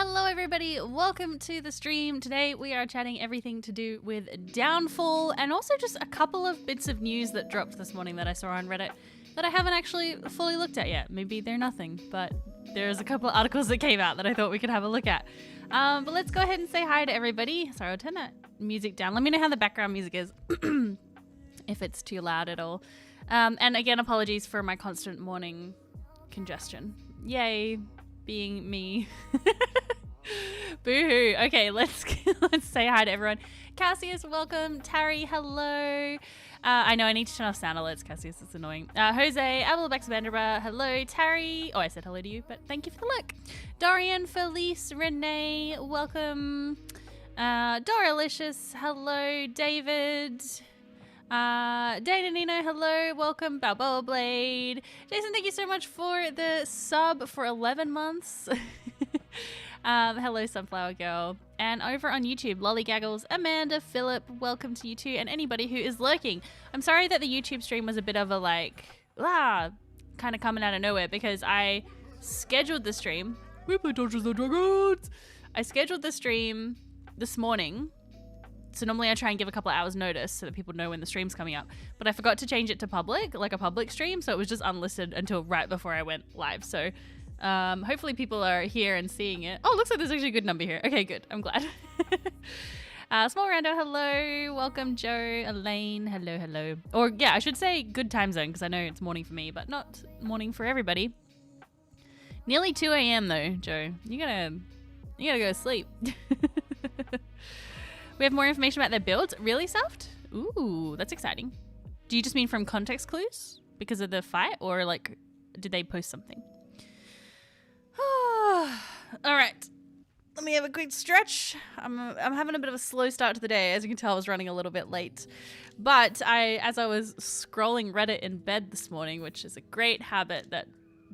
Hello everybody, welcome to the stream. Today we are chatting everything to do with Downfall and also just a couple of bits of news that dropped this morning that I saw on Reddit that I haven't actually fully looked at yet. Maybe they're nothing, but there's a couple of articles that came out that I thought we could have a look at. But let's go ahead and say hi to everybody. Sorry, I'll turn that music down. Let me know how the background music is, if it's too loud at all. And again, apologies for my constant morning congestion. Yay, being me. Boo-hoo. Okay, let's say hi to everyone. Cassius, welcome. Tari, hello. I know I need to turn off sound alerts, Cassius. It's annoying. Jose, Abelbex Vanderbra, hello. Tari. Oh, I said hello to you, but thank you for the look. Dorian, Felice, Renee, welcome. Doralicious, hello. David. Dana Nino, hello, welcome. Balboa Blade. Jason, thank you so much for the sub for 11 months. Hello, Sunflower Girl. And over on YouTube, Lollygaggles, Amanda, Philip, welcome to you too, and anybody who is lurking. I'm sorry that the YouTube stream was a bit of a kind of coming out of nowhere because I scheduled the stream. We play Dungeons & Dragons. I scheduled the stream this morning. So normally I try and give a couple of hours notice so that people know when the stream's coming up. But I forgot to change it to public, like a public stream. So it was just unlisted until right before I went live. So hopefully people are here and seeing it. Oh, looks like there's actually a good number here. Okay, good. I'm glad. Small Rando, hello. Welcome, Joe. Elaine, hello, hello. Or yeah, I should say good time zone because I know it's morning for me, but not morning for everybody. Nearly 2 a.m. though, Joe. You gotta go to sleep. We have more information about their builds. Really, Soft? Ooh, that's exciting. Do you just mean from context clues because of the fight, or like, did they post something? All right, let me have a quick stretch. I'm having a bit of a slow start to the day. As you can tell, I was running a little bit late, but as I was scrolling Reddit in bed this morning, which is a great habit that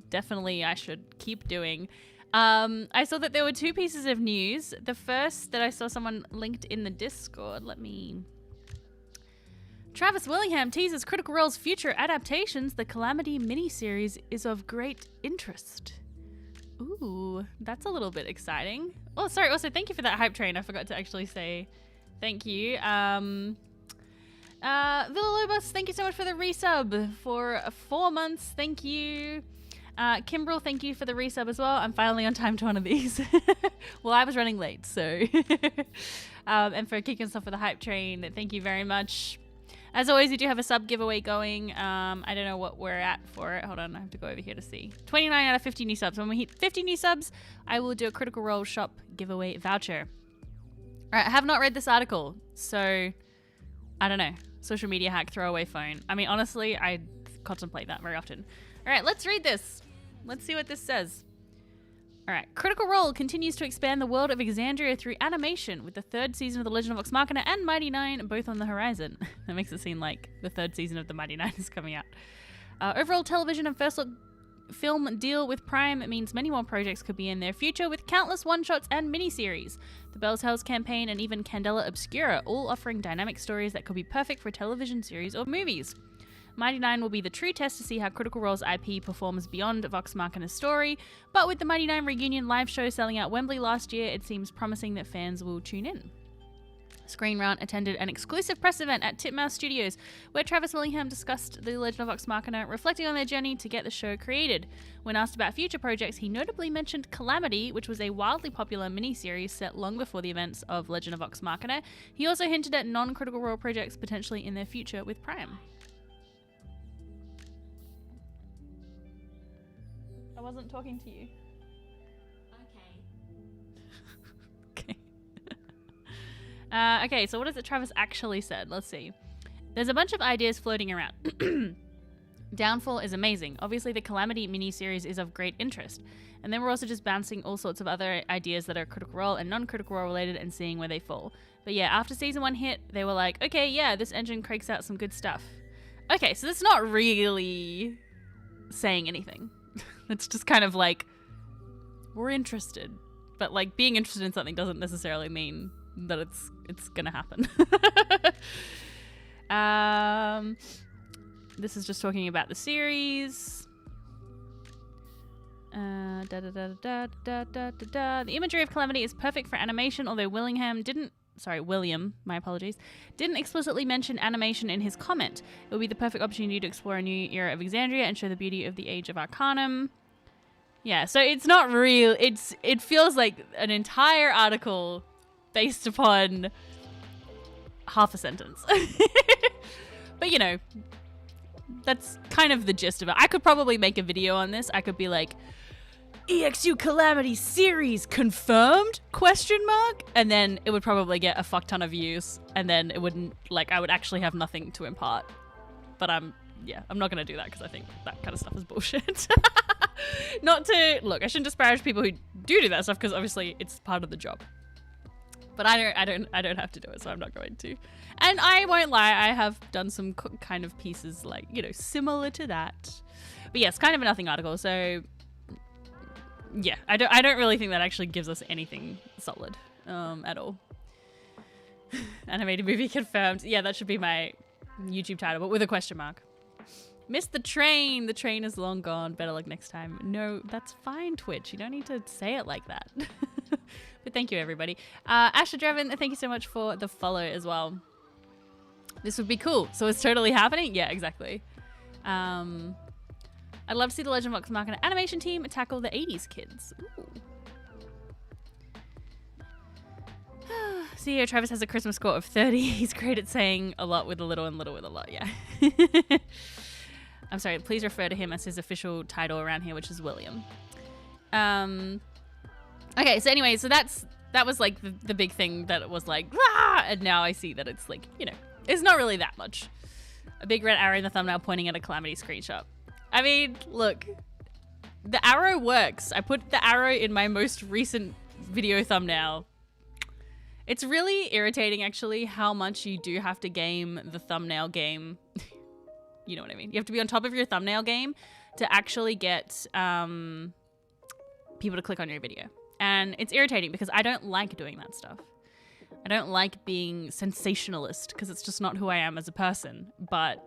definitely I should keep doing. I saw that there were two pieces of news. The first that I saw someone linked in the Discord. Travis Willingham teases Critical Role's future adaptations. The Calamity miniseries is of great interest. Ooh, that's a little bit exciting. Oh, sorry. Also, thank you for that hype train. I forgot to actually say thank you. Villalobos, thank you so much for the resub for 4 months. Thank you. Kimbrel, thank you for the resub as well. I'm finally on time to one of these. Well, I was running late, so. And for kicking us off with the hype train, thank you very much. As always, we do have a sub giveaway going. I don't know what we're at for it. Hold on, I have to go over here to see. 29 out of 50 new subs. When we hit 50 new subs, I will do a Critical Role shop giveaway voucher. All right, I have not read this article, so I don't know. Social media hack, throwaway phone. I mean, honestly, I contemplate that very often. All right, let's read this. Let's see what this says. All right. Critical Role continues to expand the world of Exandria through animation with the 3rd season of The Legend of Vox Machina and Mighty Nine both on the horizon. That makes it seem like the 3rd season of the Mighty Nine is coming out. Overall television and first look film deal with Prime means many more projects could be in their future with countless one-shots and miniseries. The Bell's Hells campaign and even Candela Obscura all offering dynamic stories that could be perfect for television series or movies. Mighty Nine will be the true test to see how Critical Role's IP performs beyond Vox Machina's story, but with the Mighty Nine reunion live show selling out Wembley last year, it seems promising that fans will tune in. Screen Rant attended an exclusive press event at Titmouse Studios, where Travis Willingham discussed The Legend of Vox Machina, reflecting on their journey to get the show created. When asked about future projects, he notably mentioned Calamity, which was a wildly popular miniseries set long before the events of Legend of Vox Machina. He also hinted at non-Critical Role projects potentially in their future with Prime. I wasn't talking to you. Okay. Okay, so what is it Travis actually said? Let's see. There's a bunch of ideas floating around. Downfall is amazing. Obviously, the Calamity miniseries is of great interest. And then we're also just bouncing all sorts of other ideas that are Critical Role and non-Critical Role related and seeing where they fall. But yeah, after season 1 hit, they were like, okay, yeah, this engine cranks out some good stuff. Okay, so that's not really saying anything. It's just kind of like, we're interested. But like being interested in something doesn't necessarily mean that it's gonna happen. This is just talking about the series. The imagery of Calamity is perfect for animation, although William, my apologies, didn't explicitly mention animation in his comment. It would be the perfect opportunity to explore a new era of Exandria and show the beauty of the Age of Arcanum. Yeah, so it's not real. It feels like an entire article based upon half a sentence. But, you know, that's kind of the gist of it. I could probably make a video on this. I could be like, EXU Calamity series confirmed? ? And then it would probably get a fuck ton of views, and then it wouldn't, like, I would actually have nothing to impart. But I'm not gonna do that because I think that kind of stuff is bullshit. Not to, look, I shouldn't disparage people who do that stuff because obviously it's part of the job. But I don't have to do it, so I'm not going to. And I won't lie, I have done some kind of pieces like, you know, similar to that. But yes, kind of a nothing article, so yeah, I don't really think that actually gives us anything solid at all. Animated movie confirmed. Yeah, that should be my YouTube title, but with a question mark. Missed the train. The train is long gone. Better luck next time. No, that's fine, Twitch. You don't need to say it like that. But thank you, everybody. Asher Drevin, thank you so much for the follow as well. This would be cool. So it's totally happening? Yeah, exactly. I'd love to see the Legend of Vox Machina animation team tackle the 80s kids. CEO Travis has a Christmas score of 30. He's great at saying a lot with a little and little with a lot, yeah. I'm sorry, please refer to him as his official title around here, which is William. Okay, so anyway, so that was like the big thing that it was like, ah! And now I see that it's like, you know, it's not really that much. A big red arrow in the thumbnail pointing at a Calamity screenshot. I mean, look, the arrow works. I put the arrow in my most recent video thumbnail. It's really irritating, actually, how much you do have to game the thumbnail game. You know what I mean? You have to be on top of your thumbnail game to actually get people to click on your video. And it's irritating because I don't like doing that stuff. I don't like being sensationalist because it's just not who I am as a person. But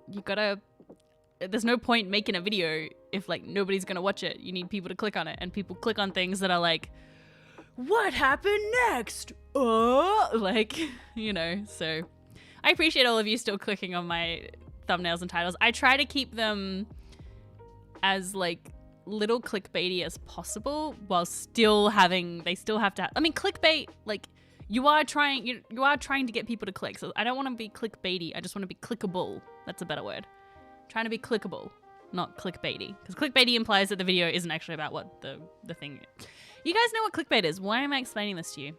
you gotta... There's no point making a video if, like, nobody's gonna watch it. You need people to click on it. And people click on things that are like, what happened next? Oh, like, you know, so I appreciate all of you still clicking on my thumbnails and titles. I try to keep them as, like, little clickbaity as possible while still having, they still have to, I mean, clickbait, like, you are trying to get people to click. So I don't want to be clickbaity. I just want to be clickable. That's a better word. Trying to be clickable, not clickbaity. Because clickbaity implies that the video isn't actually about what the thing is. You guys know what clickbait is. Why am I explaining this to you?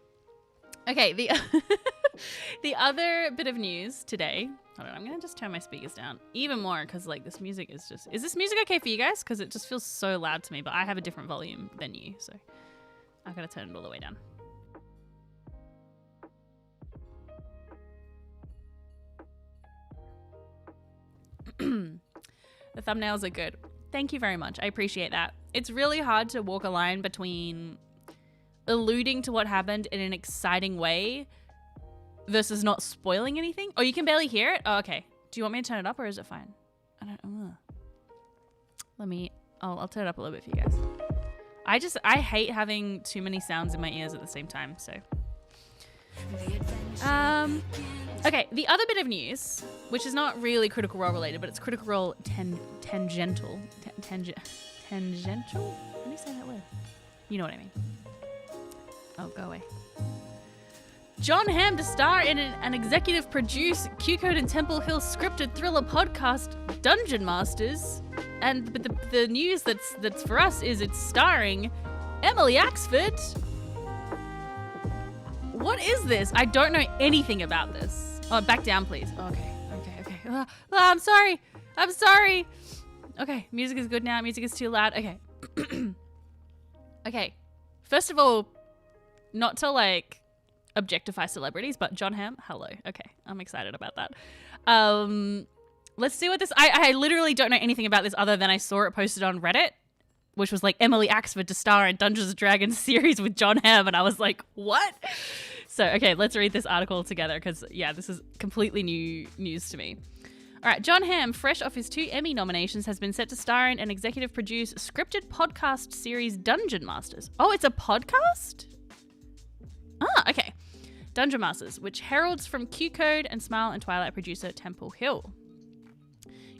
Okay, the other bit of news today. Hold on, I'm gonna just turn my speakers down even more because, like, this music is just... Is this music okay for you guys? Because it just feels so loud to me, but I have a different volume than you, so I've got to turn it all the way down. The thumbnails are good. Thank you very much. I appreciate that. It's really hard to walk a line between alluding to what happened in an exciting way versus not spoiling anything. Oh, you can barely hear it? Oh, okay. Do you want me to turn it up or is it fine? I don't know. I'll turn it up a little bit for you guys. I hate having too many sounds in my ears at the same time, so. Okay, the other bit of news, which is not really Critical Role related, but it's Critical Role tangential. Tangential? How do you say that word? You know what I mean. Oh, go away. John Hamm to star in an executive produce Q-Code and Temple Hill scripted thriller podcast Dungeon Masters. And the news that's for us is it's starring Emily Axford. What is this? I don't know anything about this. Oh, back down, please. Okay. I'm sorry. Okay, music is good now. Music is too loud. Okay. Okay. First of all, not to, like, objectify celebrities, but John Hamm, hello. Okay, I'm excited about that. Let's see what this... I literally don't know anything about this other than I saw it posted on Reddit, which was like Emily Axford to star in Dungeons & Dragons series with John Hamm, and I was like, what? So, okay, let's read this article together because, yeah, this is completely new news to me. All All right, John Hamm, fresh off his 2 Emmy nominations, has been set to star in and executive produce scripted podcast series Dungeon Masters. Oh, it's a podcast? Ah, okay. Dungeon Masters, which heralds from Q Code and Smile and Twilight producer Temple Hill.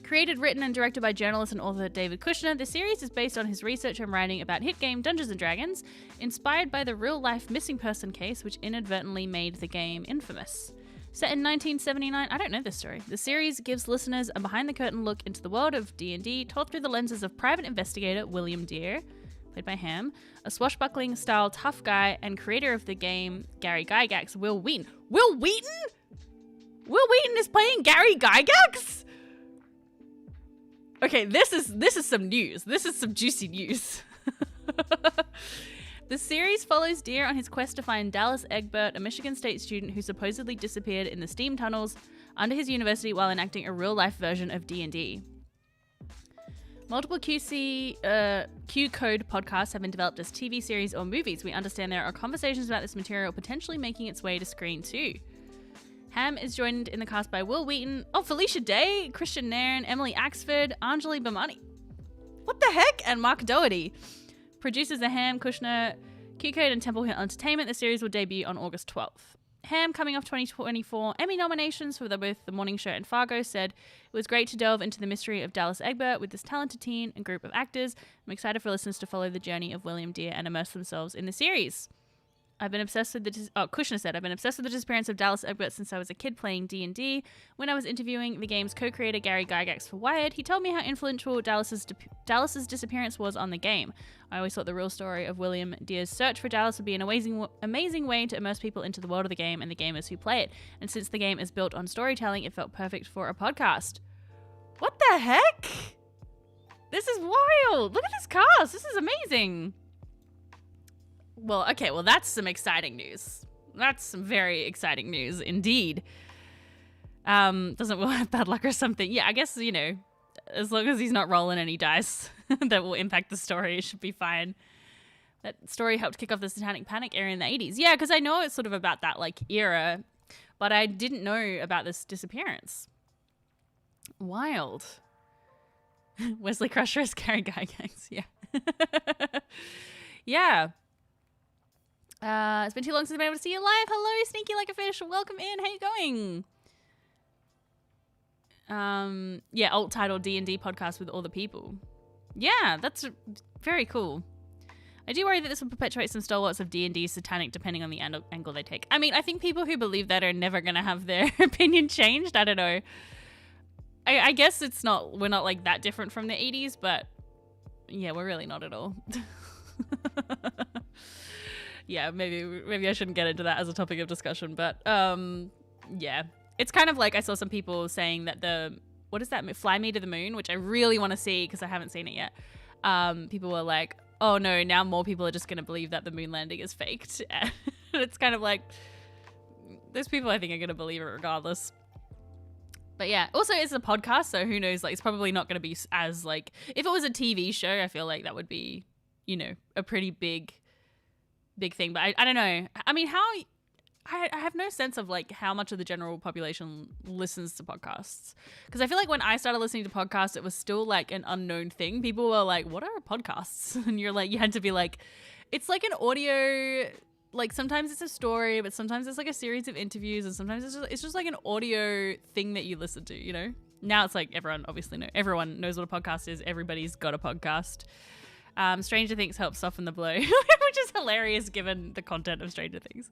Created, written, and directed by journalist and author David Kushner, the series is based on his research and writing about hit game Dungeons & Dragons, inspired by the real-life missing person case which inadvertently made the game infamous. Set in 1979, I don't know this story. The series gives listeners a behind-the-curtain look into the world of D&D, told through the lenses of private investigator William Deere, played by Hamm, a swashbuckling-style tough guy, and creator of the game, Gary Gygax, Will Wheaton. Will Wheaton? Will Wheaton is playing Gary Gygax? Okay, this is some news. This is some juicy news. The series follows Deere on his quest to find Dallas Egbert, a Michigan State student who supposedly disappeared in the steam tunnels under his university while enacting a real-life version of D&D. Multiple Q Code podcasts have been developed as TV series or movies. We understand there are conversations about this material potentially making its way to screen too. Hamm is joined in the cast by Will Wheaton, Felicia Day, Christian Nairn, Emily Axford, Anjali Bhamani. What the heck? And Mark Doherty. Producers are Hamm, Kushner, Q-Code, and Temple Hill Entertainment. The series will debut on August 12th. Hamm, coming off 2024 Emmy nominations for both The Morning Show and Fargo, said, "It was great to delve into the mystery of Dallas Egbert with this talented team and group of actors. I'm excited for listeners to follow the journey of William Deere and immerse themselves in the series. I've been obsessed with Kushner said, I've been obsessed with the disappearance of Dallas Egbert since I was a kid playing D&D. When I was interviewing the game's co-creator Gary Gygax for Wired, he told me how influential Dallas's disappearance was on the game. I always thought the real story of William Deere's search for Dallas would be an amazing way to immerse people into the world of the game and the gamers who play it. And since the game is built on storytelling, it felt perfect for a podcast." What the heck? This is wild. Look at this cast. This is amazing. Well, okay, well, that's some exciting news. That's some very exciting news indeed. Doesn't Will have bad luck or something? Yeah, I guess, as long as he's not rolling any dice that will impact the story, it should be fine. That story helped kick off the Satanic Panic era in the 80s. Yeah, because I know it's sort of about that, era, but I didn't know about this disappearance. Wild. Wesley Crusher is Gary Gygax, yeah. Yeah. It's been too long since I've been able to see you live. Hello, Sneaky Like a Fish. Welcome in. How you going? Yeah, alt title D&D podcast with all the people. Yeah, that's very cool. I do worry that this will perpetuate some stalwarts of D&D satanic depending on the angle they take. I mean, I think people who believe that are never going to have their opinion changed. I don't know. I guess we're not like that different from the 80s, but yeah, we're really not at all. Yeah, maybe I shouldn't get into that as a topic of discussion, but yeah. It's kind of like I saw some people saying that what is that, Fly Me to the Moon, which I really want to see because I haven't seen it yet. People were like, oh no, now more people are just going to believe that the moon landing is faked. And it's kind of like, those people I think are going to believe it regardless. But yeah, also it's a podcast, so who knows, it's probably not going to be as if it was a TV show, I feel like that would be, a pretty big thing. But I don't know. I mean, I have no sense of how much of the general population listens to podcasts. Because I feel like when I started listening to podcasts, it was still an unknown thing. People were like, what are podcasts? And you're you had to be it's like an audio, sometimes it's a story, but sometimes it's a series of interviews, and sometimes it's just an audio thing that you listen to, Now it's everyone knows what a podcast is. Everybody's got a podcast. Stranger Things helps soften the blow, which is hilarious given the content of Stranger Things.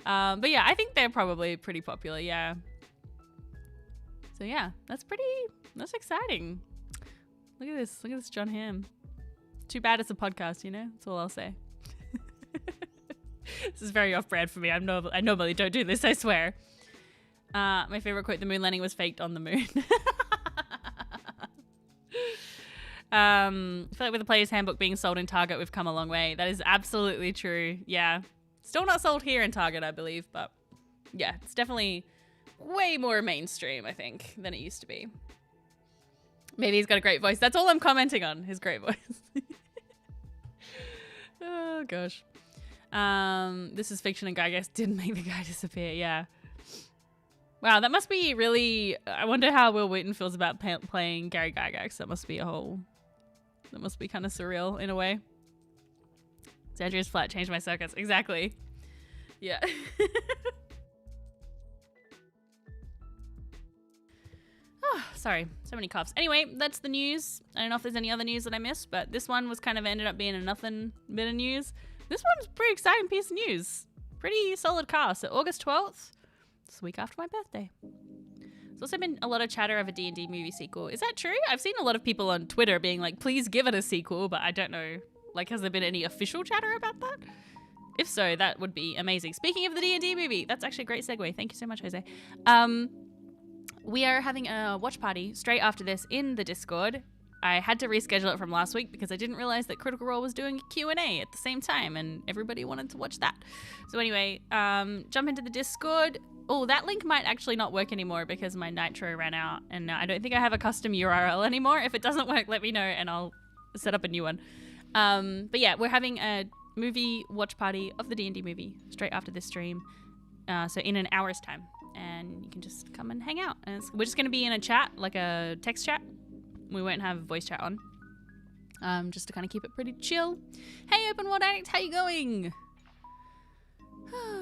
But yeah, I think they're probably pretty popular, yeah. So yeah, that's exciting. Look at this John Hamm. Too bad it's a podcast, That's all I'll say. This is very off-brand for me. I normally don't do this, I swear. My favorite quote, the moon landing was faked on the moon. I feel like with the player's handbook being sold in Target, we've come a long way. That is absolutely true. Yeah. Still not sold here in Target, I believe, but yeah, it's definitely way more mainstream, I think, than it used to be. Maybe he's got a great voice. That's all I'm commenting on, his great voice. Oh, gosh. This is fiction and Gygax didn't make the guy disappear, yeah. Wow, that must be really... I wonder how Will Wheaton feels about playing Gary Gygax. That must be kind of surreal in a way. Xandria's flat changed my circuits. Exactly. Yeah. Oh, sorry. So many coughs. Anyway, that's the news. I don't know if there's any other news that I missed, but this one was kind of ended up being a nothing bit of news. This one's a pretty exciting piece of news. Pretty solid cast. So August 12th. It's the week after my birthday. There's also been a lot of chatter of a D&D movie sequel. Is that true? I've seen a lot of people on Twitter being like, please give it a sequel, but I don't know. Like, has there been any official chatter about that? If so, that would be amazing. Speaking of the D&D movie, that's actually a great segue. Thank you so much, Jose. We are having a watch party straight after this in the Discord. I had to reschedule it from last week because I didn't realize that Critical Role was doing a Q&A at the same time and everybody wanted to watch that. So anyway, jump into the Discord. Oh, that link might actually not work anymore because my Nitro ran out and I don't think I have a custom URL anymore. If it doesn't work, let me know and I'll set up a new one. But yeah, we're having a movie watch party of the D&D movie straight after this stream. So in an hour's time. And you can just come and hang out. And we're just going to be in a chat, like a text chat. We won't have voice chat on. Just to kind of keep it pretty chill. Hey, Open World Addict, how you going?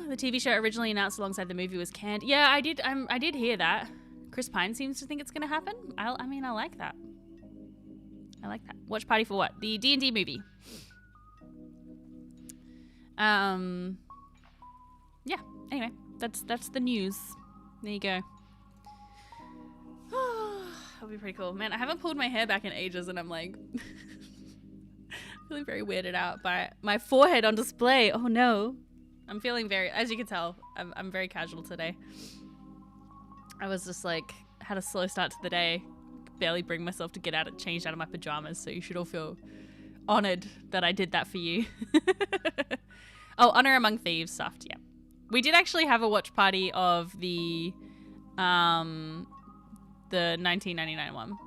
The TV show originally announced alongside the movie was canned. Yeah, I did hear that. Chris Pine seems to think it's going to happen. I mean, I like that. I like that. Watch party for what? The D&D movie. Yeah. Anyway, that's the news. There you go. That'll be pretty cool. Man, I haven't pulled my hair back in ages and I'm like feeling very weirded out by my forehead on display. Oh no. I'm feeling very, as you can tell, I'm very casual today. I was just like, had a slow start to the day. Could barely bring myself to change out of my pajamas. So you should all feel honored that I did that for you. Oh, Honor Among Thieves stuffed, yeah. We did actually have a watch party of the 1999 one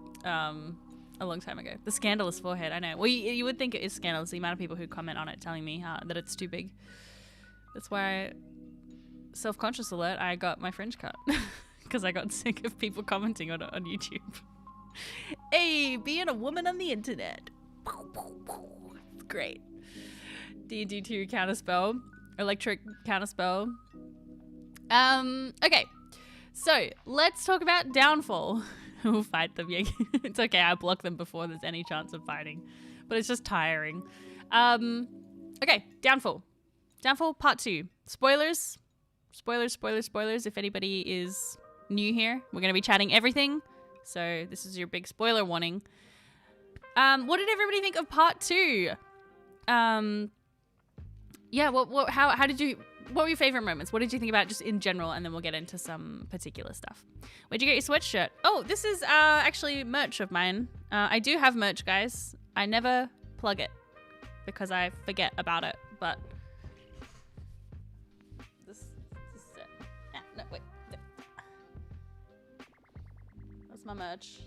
a long time ago. The Scandalous Forehead, I know. Well, you would think it is scandalous, the amount of people who comment on it telling me that it's too big. That's why, self-conscious alert, I got my fringe cut. Because I got sick of people commenting on it on YouTube. Hey, being a woman on the internet. It's great. D&D 2 counterspell. Electric counterspell. Okay. So, let's talk about Downfall. We'll fight them. Yeah. It's okay, I block them before there's any chance of fighting. But it's just tiring. Okay, Downfall. Downfall Part 2. Spoilers. Spoilers. If anybody is new here, we're going to be chatting everything. So, this is your big spoiler warning. What did everybody think of Part 2? Yeah, how did you... What were your favorite moments? What did you think about just in general? And then we'll get into some particular stuff. Where'd you get your sweatshirt? Oh, this is actually merch of mine. I do have merch, guys. I never plug it because I forget about it. But this is it. No, wait. That's my merch.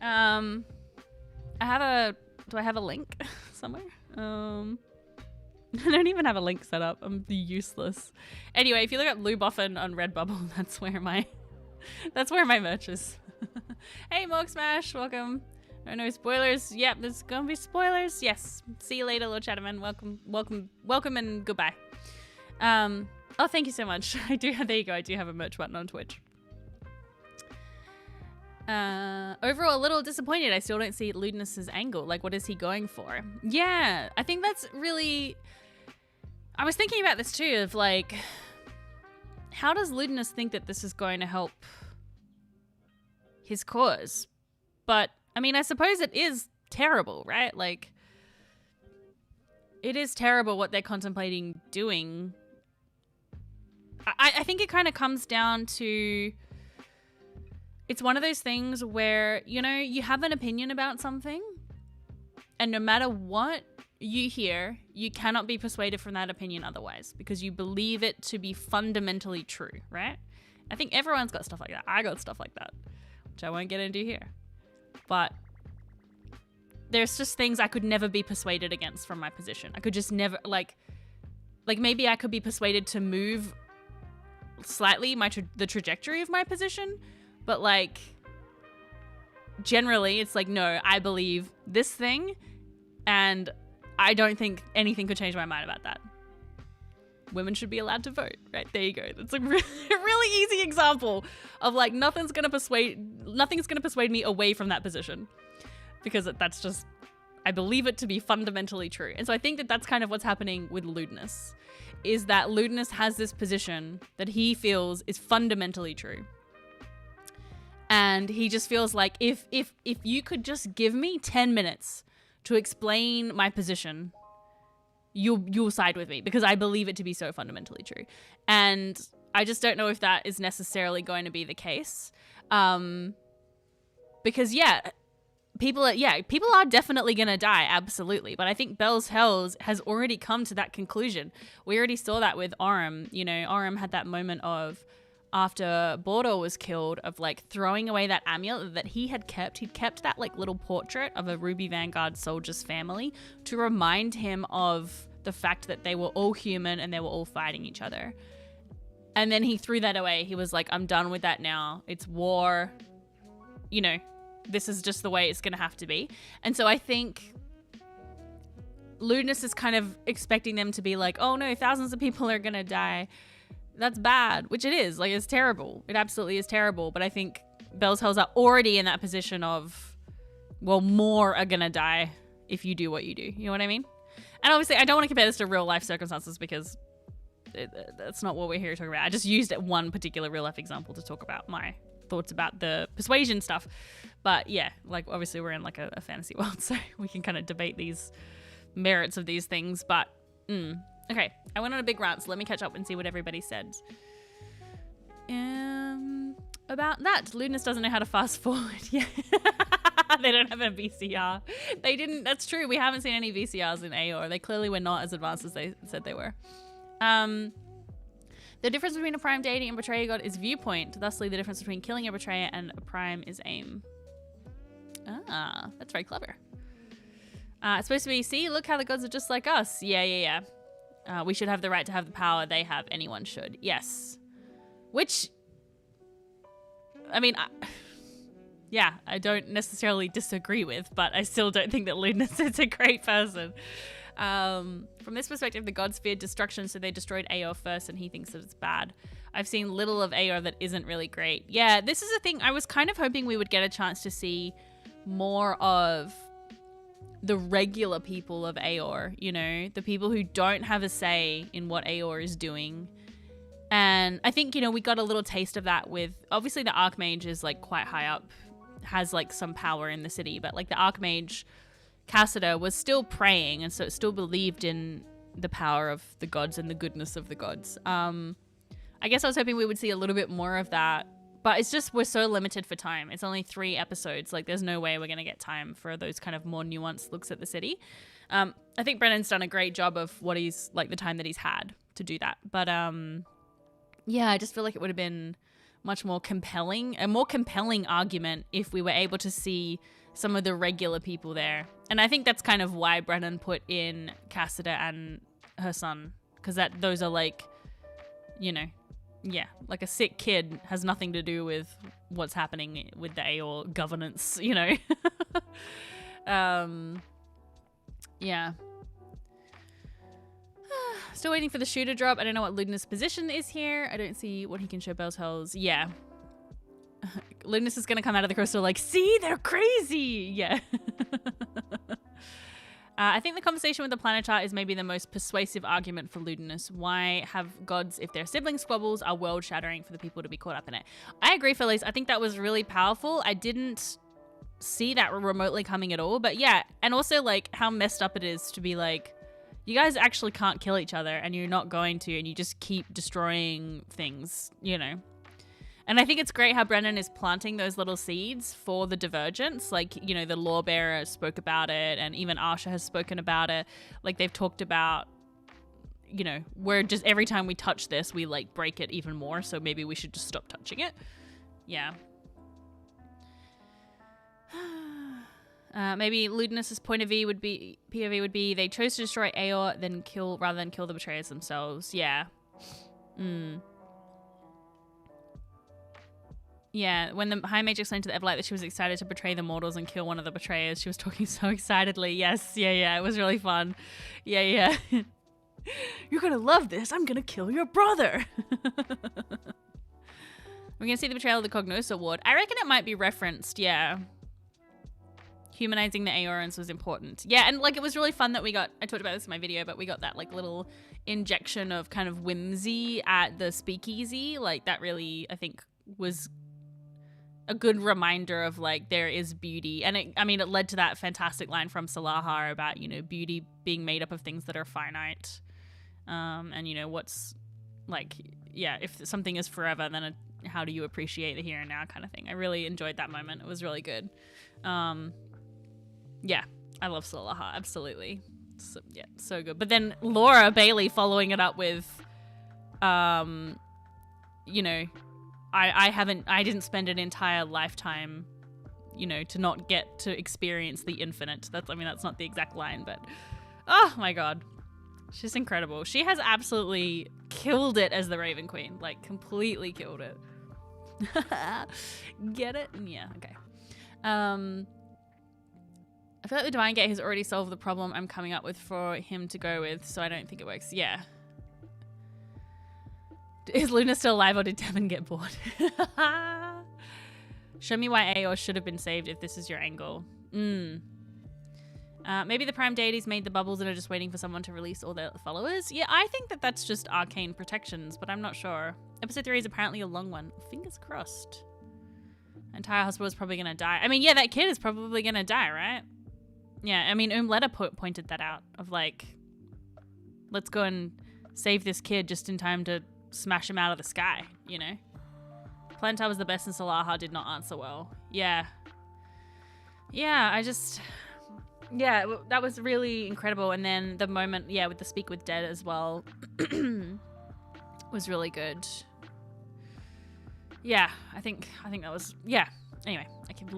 Do I have a link somewhere? I don't even have a link set up. I'm useless. Anyway, if you look up Luboffin on Redbubble, that's where my merch is. Hey, Morg Smash, welcome. No spoilers. Yep, there's gonna be spoilers. Yes. See you later, Lord Chatterman. Welcome, and goodbye. Oh, thank you so much. There you go. I do have a merch button on Twitch. Overall, a little disappointed. I still don't see Ludinus's angle. Like, what is he going for? Yeah, I think that's really... I was thinking about this too, of like, how does Ludinus think that this is going to help his cause? But, I mean, I suppose it is terrible, right? Like, it is terrible what they're contemplating doing. I think it kind of comes down to... It's one of those things where, you know, you have an opinion about something, and no matter what you hear, you cannot be persuaded from that opinion otherwise because you believe it to be fundamentally true, right? I think everyone's got stuff like that. I got stuff like that, which I won't get into here. But there's just things I could never be persuaded against from my position. I could just never, like maybe I could be persuaded to move slightly the trajectory of my position, but like generally it's like, no, I believe this thing and I don't think anything could change my mind about that. Women should be allowed to vote, right? There you go. That's a really easy example of like nothing's gonna persuade me away from that position, because that's just, I believe it to be fundamentally true. And so I think that that's kind of what's happening with Lewdness, is that Lewdness has this position that he feels is fundamentally true. And he just feels like if you could just give me 10 minutes to explain my position, you'll side with me because I believe it to be so fundamentally true. And I just don't know if that is necessarily going to be the case. Because people are definitely going to die, absolutely. But I think Bell's Hells has already come to that conclusion. We already saw that with Orym. You know, Orym had that moment of, after Bordor was killed, of like throwing away that amulet that he had kept. He'd kept that like little portrait of a Ruby Vanguard soldier's family to remind him of the fact that they were all human and they were all fighting each other. And then he threw that away. He was like, I'm done with that now. It's war. You know, this is just the way it's going to have to be. And so I think Lewdness is kind of expecting them to be like, oh no, thousands of people are going to die. That's bad, which it is. Like, it's terrible. It absolutely is terrible. But I think Bell's Hells are already in that position of, well, more are going to die if you do what you do. You know what I mean? And obviously, I don't want to compare this to real life circumstances because that's not what we're here to talk about. I just used one particular real life example to talk about my thoughts about the persuasion stuff. But yeah, like obviously we're in like a fantasy world, so we can kind of debate these merits of these things. But okay, I went on a big rant, so let me catch up and see what everybody said. About that, Lewdness doesn't know how to fast forward. Yeah. They don't have a VCR. They didn't. That's true. We haven't seen any VCRs in AOR. They clearly were not as advanced as they said they were. The difference between a prime deity and betrayer god is viewpoint. Thusly, the difference between killing a betrayer and a prime is aim. Ah, that's very clever. It's supposed to be, see, look how the gods are just like us. Yeah. We should have the right to have the power they have. Anyone should. Yes. Which, I mean, I don't necessarily disagree with, but I still don't think that Lewdness is a great person. From this perspective, the gods feared destruction, so they destroyed Aor first, and he thinks that it's bad. I've seen little of Aor that isn't really great. Yeah, this is a thing. I was kind of hoping we would get a chance to see more of the regular people of Aor, you know, the people who don't have a say in what Aor is doing. And I think, you know, we got a little taste of that with, obviously the Archmage is like quite high up, has like some power in the city, but like the Archmage Cassida was still praying, and so it still believed in the power of the gods and the goodness of the gods. I guess I was hoping we would see a little bit more of that, but it's just, we're so limited for time. It's only 3 episodes. Like, there's no way we're going to get time for those kind of more nuanced looks at the city. I think Brennan's done a great job of what he's, like, the time that he's had to do that. But, yeah, I just feel like it would have been much more compelling, a more compelling argument if we were able to see some of the regular people there. And I think that's kind of why Brennan put in Cassida and her son, because those are like, you know, yeah, like a sick kid has nothing to do with what's happening with the Aor governance, you know. Yeah. Still waiting for the shooter drop. I don't know what Lewdness' position is here. I don't see what he can show Bell's Hells. Yeah. Lewdness is going to come out of the crystal like, see, they're crazy. Yeah. I think the conversation with the Planetar is maybe the most persuasive argument for Lewdness. Why have gods, if their sibling squabbles, are world-shattering for the people to be caught up in it? I agree, Felice. I think that was really powerful. I didn't see that remotely coming at all. But yeah, and also like how messed up it is to be like, you guys actually can't kill each other and you're not going to, and you just keep destroying things, you know. And I think it's great how Brennan is planting those little seeds for the divergence. Like, you know, the Lawbearer spoke about it, and even Arsha has spoken about it. Like, they've talked about, you know, we're just, every time we touch this, we, like, break it even more. So maybe we should just stop touching it. Yeah. Maybe Lewdness' POV would be they chose to destroy Aor rather than kill the betrayers themselves. Yeah. Yeah, when the High Mage explained to the Everlight that she was excited to betray the mortals and kill one of the betrayers, she was talking so excitedly. Yes, yeah, it was really fun. Yeah. You're gonna love this. I'm gonna kill your brother. We're gonna see the betrayal of the Cognosa Ward. I reckon it might be referenced, yeah. Humanizing the Aeorans was important. Yeah, and like it was really fun that we got, I talked about this in my video, but we got that like little injection of kind of whimsy at the speakeasy. Like that really, I think, was a good reminder of like there is beauty. And it led to that fantastic line from Salahar about, you know, beauty being made up of things that are finite. And you know, what's like, yeah, if something is forever, then how do you appreciate the here and now kind of thing. I really enjoyed that moment. It was really good. Yeah, I love Salahar, absolutely. So, yeah, so good. But then Laura Bailey following it up with, you know, I didn't spend an entire lifetime, you know, to not get to experience the infinite. That's not the exact line, but oh my God. She's incredible. She has absolutely killed it as the Raven Queen. Like, completely killed it. Get it? Yeah, okay. I feel like the Divine Gate has already solved the problem I'm coming up with for him to go with, so I don't think it works. Yeah. Is Luna still alive or did Devin get bored? Show me why Aeor should have been saved if this is your angle. Maybe the Prime Deities made the bubbles and are just waiting for someone to release all their followers. Yeah, I think that that's just arcane protections, but I'm not sure. Episode 3 is apparently a long one. Fingers crossed. Entire hospital is probably going to die. I mean, yeah, that kid is probably going to die, right? Yeah, I mean, Umletta pointed that out of like, let's go and save this kid just in time to smash him out of the sky, you know? Plantar was the best and Salahar did not answer well. Yeah. Yeah, yeah, that was really incredible. And then the moment, yeah, with the Speak with Dead as well was really good. Yeah, I think that was, yeah. Anyway, I keep so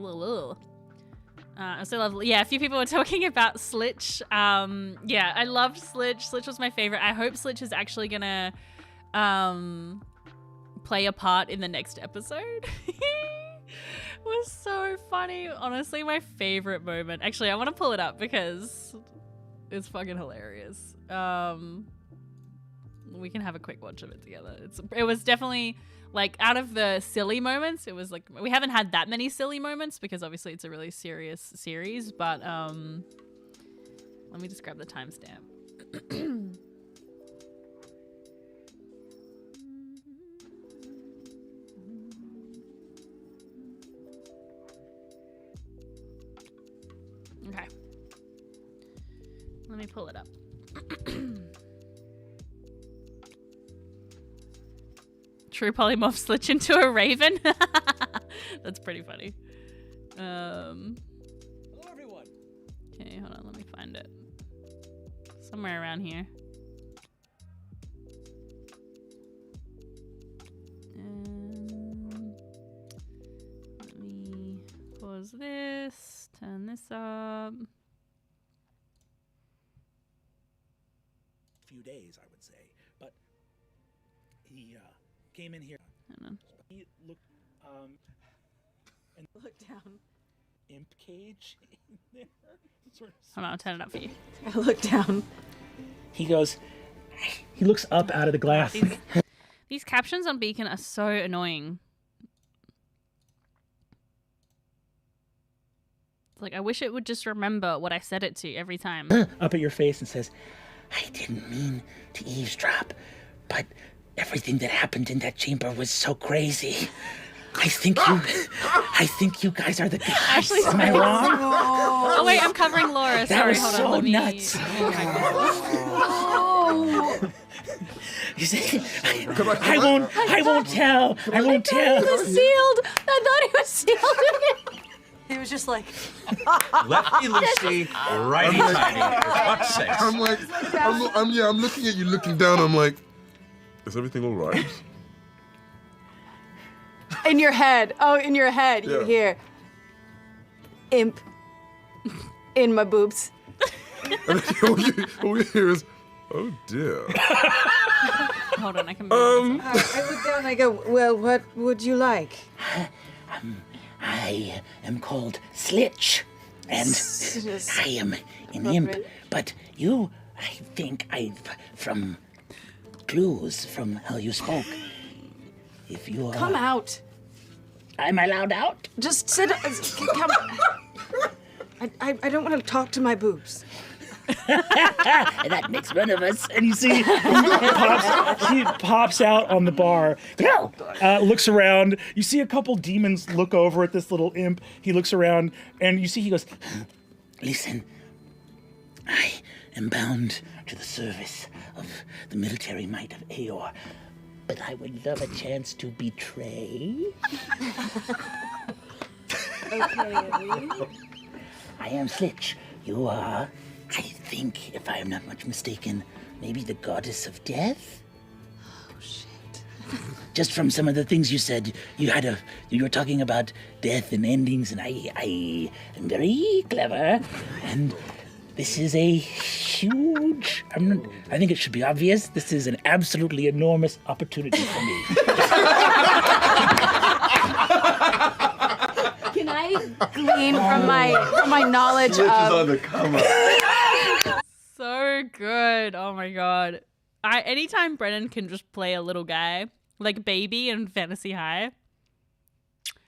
lovely. Yeah, a few people were talking about Slitch. Yeah, I loved Slitch. Slitch was my favorite. I hope Slitch is actually gonna play a part in the next episode. Was so funny. Honestly, my favorite moment. Actually, I want to pull it up because it's fucking hilarious. We can have a quick watch of it together. It was definitely like out of the silly moments. It was like we haven't had that many silly moments because obviously it's a really serious series. But let me just grab the timestamp. Okay. Let me pull it up. True polymorph Slitch into a raven. That's pretty funny. Hello, everyone. Okay, hold on. Let me find it. Somewhere around here. Let me pause this. Turn this up. Few days, I would say, but he came in here. He looked and Look down. imp cage in there. Sort of. Hold on, I'll turn it up for you. I look down. He goes. He looks up out of the glass. These captions on Beacon are so annoying. Like, I wish it would just remember what I said it to every time. Up at your face and says, I didn't mean to eavesdrop, but everything that happened in that chamber was so crazy. I think you guys are the guys. Ashley's Am I wrong? Oh wait, I'm covering Laura. That Sorry, was hold so on. Let me... nuts. You say, I won't tell. I won't tell. He was sealed. I thought he was sealed. He was just like, Lefty loosey, righty tighty. For fuck's sake. I'm like, I'm looking at you, looking down. I'm like, is everything all right? in your head. Oh, in your head. You Yeah. hear, imp in my boobs. And then all you hear is, oh dear. Hold on, I can move this. I look down and I go, well, what would you like? I am called Slitch, and I am an imp. But you, I think from clues from how you spoke, if you are... Come out. I'm allowed out? Just sit. Come. I don't want to talk to my boobs. That makes one of us. And you see, he pops out on the bar, looks around. You see a couple demons look over at this little imp. He looks around, and you see he goes, Listen, I am bound to the service of the military might of Aor, but I would love a chance to betray. Okay. I am Slitch. You are, I think, if I am not much mistaken, maybe the goddess of death? Oh, shit. Just from some of the things you said, you were talking about death and endings, and I am very clever, and this is a huge, I think it should be obvious, this is an absolutely enormous opportunity for me. Can I glean from my knowledge Slitch is on of... the come up. So good. Oh my god. Anytime Brennan can just play a little guy, like Baby in Fantasy High.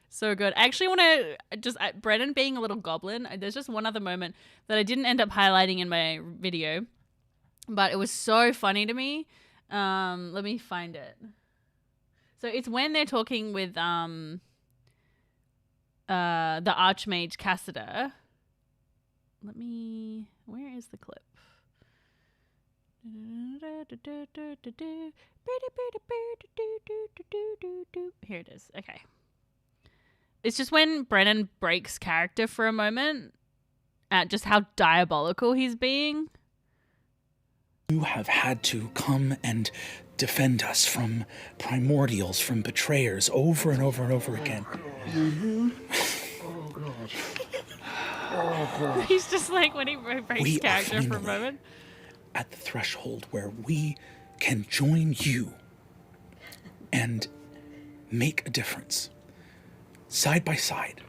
So good. I actually want to just, Brennan being a little goblin, there's just one other moment that I didn't end up highlighting in my video, but it was so funny to me. Let me find it. So it's when they're talking with the Archmage Cassida. Where is the clip? Here it is. Okay. It's just when Brennan breaks character for a moment at just how diabolical he's being. You have had to come and defend us from primordials, from betrayers, over and over and over again. He's just like when he breaks We character are for a finally moment. at the threshold where we can join you and make a difference, side by side.